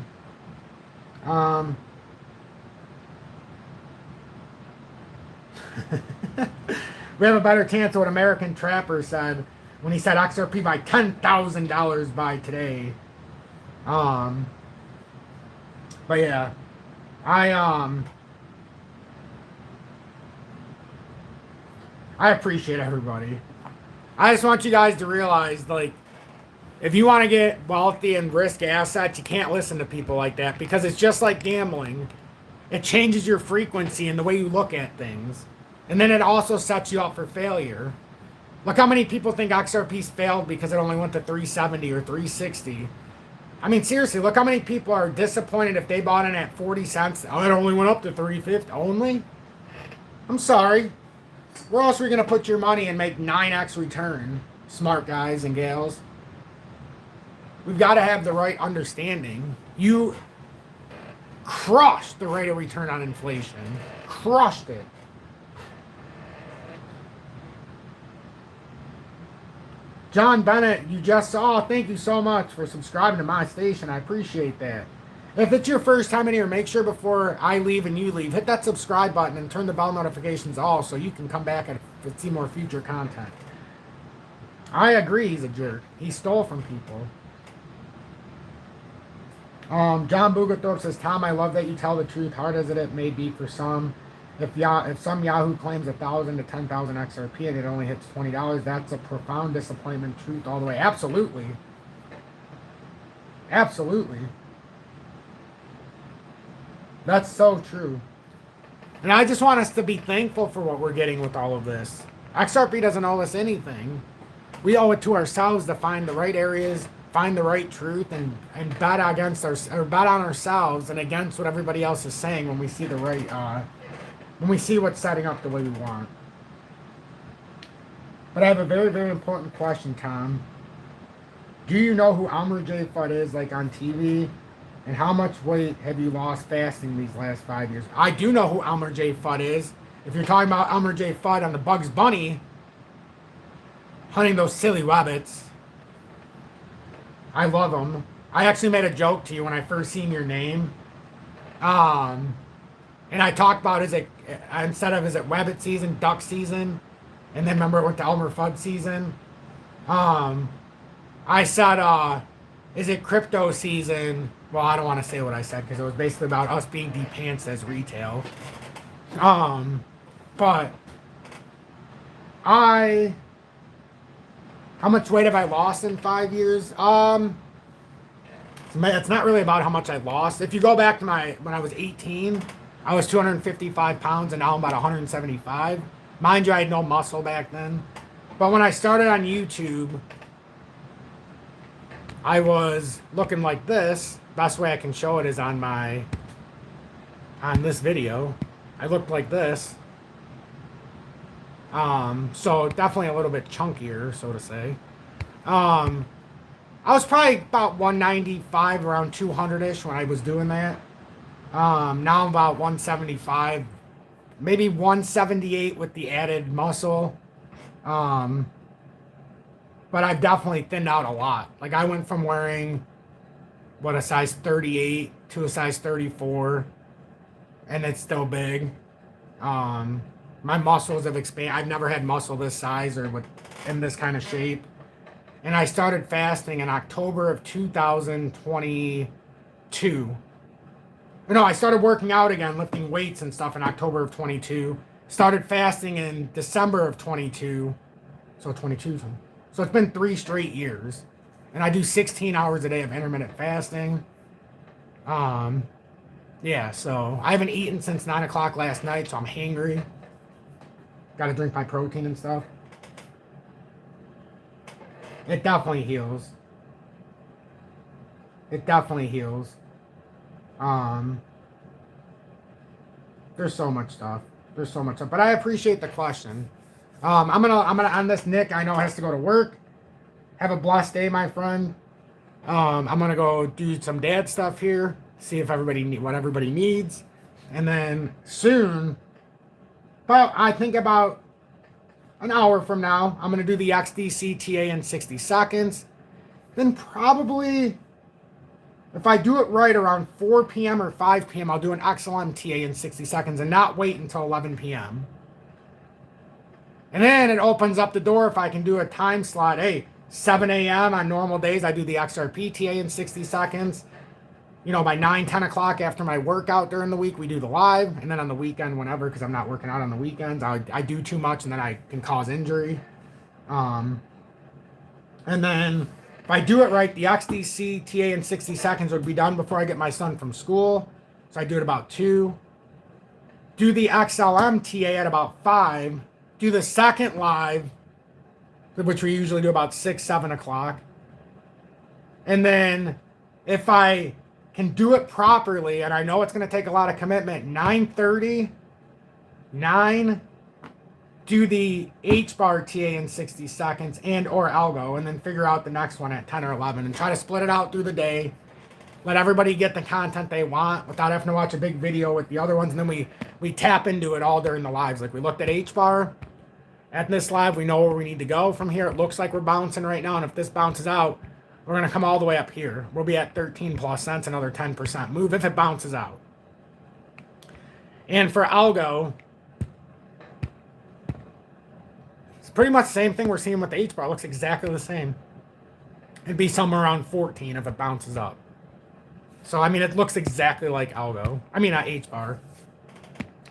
We have a better chance of what American Trapper said when he said XRP by $10,000 by today. But yeah, I appreciate everybody. I just want you guys to realize, like, if you want to get wealthy and risk assets, you can't listen to people like that because it's just like gambling. It changes your frequency and the way you look at things. And then it also sets you up for failure. Look how many people think XRP's failed because it only went to 370 or 360. I mean, seriously, look how many people are disappointed if they bought in at 40 cents. Oh, it only went up to 350. Only? I'm sorry. Where else are you going to put your money and make 9x return? Smart guys and gals. We've got to have the right understanding. You crushed the rate of return on inflation. Crushed it. John Bennett, you just saw. Thank you so much for subscribing to my station. I appreciate that. If it's your first time in here, make sure before I leave and you leave, hit that subscribe button and turn the bell notifications off so you can come back and see more future content. I agree he's a jerk. He stole from people. John Boogathorpe says, Tom, I love that you tell the truth, hard as it may be for some. If some Yahoo claims 1,000 to 10,000 XRP and it only hits $20, that's a profound disappointment. Truth all the way. Absolutely. Absolutely. That's so true. And I just want us to be thankful for what we're getting with all of this. XRP doesn't owe us anything. We owe it to ourselves to find the right areas, find the right truth, and bet against bet on ourselves and against what everybody else is saying when we see the right when we see what's setting up the way we want. But I have a very, very important question, Tom. Do you know who Elmer J. Fudd is, like on TV? And how much weight have you lost fasting these last 5 years? I do know who Elmer J. Fudd is. If you're talking about Elmer J. Fudd on the Bugs Bunny, hunting those silly rabbits, I love him. I actually made a joke to you when I first seen your name. And I talked about, instead of, is it rabbit season, duck season? And then remember it went to Elmer Fudd season? I said, is it crypto season? Well, I don't want to say what I said because it was basically about us being de-pantsed as retail. But how much weight have I lost in 5 years? It's not really about how much I lost. If you go back to when I was 18, I was 255 pounds and now I'm about 175. Mind you, I had no muscle back then. But when I started on YouTube, I was looking like this. Best way I can show it is on this video. I looked like this. So definitely a little bit chunkier, so to say. I was probably about 195, around 200-ish when I was doing that. Now I'm about 175, maybe 178 with the added muscle. But I've definitely thinned out a lot. Like I went from wearing a size 38 to a size 34, and it's still big. My muscles have expanded. I've never had muscle this size or in this kind of shape. And I started fasting in October of 2022. No, I started working out again, lifting weights and stuff in October of 22. Started fasting in December of 22. So 22. So it's been 3 straight years. And I do 16 hours a day of intermittent fasting. Yeah, so I haven't eaten since 9 o'clock last night, so I'm hangry. Got to drink my protein and stuff. It definitely heals. It definitely heals. There's so much stuff. There's so much stuff. But I appreciate the question. I'm gonna end this. Nick, I know has to go to work. Have a blessed day, my friend. I'm gonna go do some dad stuff here. See if what everybody needs, and then soon, I think about an hour from now, I'm gonna do the XDC TA in 60 seconds. Then probably, if I do it right around 4 p.m. or 5 p.m., I'll do an XLM TA in 60 seconds and not wait until 11 p.m. And then it opens up the door if I can do a time slot. Hey, 7 a.m. on normal days, I do the XRP TA in 60 seconds. You know, by 9, 10 o'clock after my workout during the week, we do the live. And then on the weekend, whenever, because I'm not working out on the weekends, I do too much and then I can cause injury. And then if I do it right, the XDC TA in 60 seconds would be done before I get my son from school. So I do it about 2. Do the XLM TA at about 5. Do the second live, which we usually do about 6, 7 o'clock. And then if I can do it properly, and I know it's going to take a lot of commitment, 9:30, 9, do the H-bar TA in 60 seconds and or algo, and then figure out the next one at 10 or 11 and try to split it out through the day. Let everybody get the content they want without having to watch a big video with the other ones. And then we tap into it all during the lives. Like we looked at H-bar. At this live, we know where we need to go from here. It looks like we're bouncing right now. And if this bounces out, we're going to come all the way up here. We'll be at 13 plus cents, another 10% move if it bounces out. And for algo, it's pretty much the same thing we're seeing with the H-bar. It looks exactly the same. It'd be somewhere around 14 if it bounces up. So, I mean, it looks exactly like algo. I mean, not H-bar.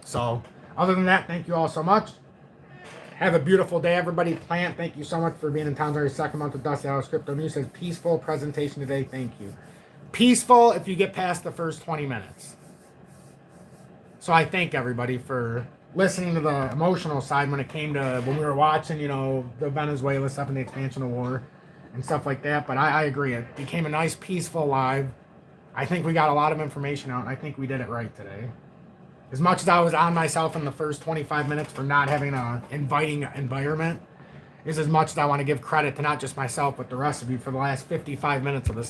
So, other than that, thank you all so much. Have a beautiful day, everybody. Plant, thank you so much for being in town during second month of Dusty House Crypto News. Says peaceful presentation today. Thank you. Peaceful if you get past the first 20 minutes. So I thank everybody for listening to the emotional side when it came to when we were watching, you know, the Venezuela stuff and the expansion of war and stuff like that. But I agree. It became a nice, peaceful live. I think we got a lot of information out, and I think we did it right today. As much as I was on myself in the first 25 minutes for not having an inviting environment, is as much as I want to give credit to not just myself, but the rest of you for the last 55 minutes of this.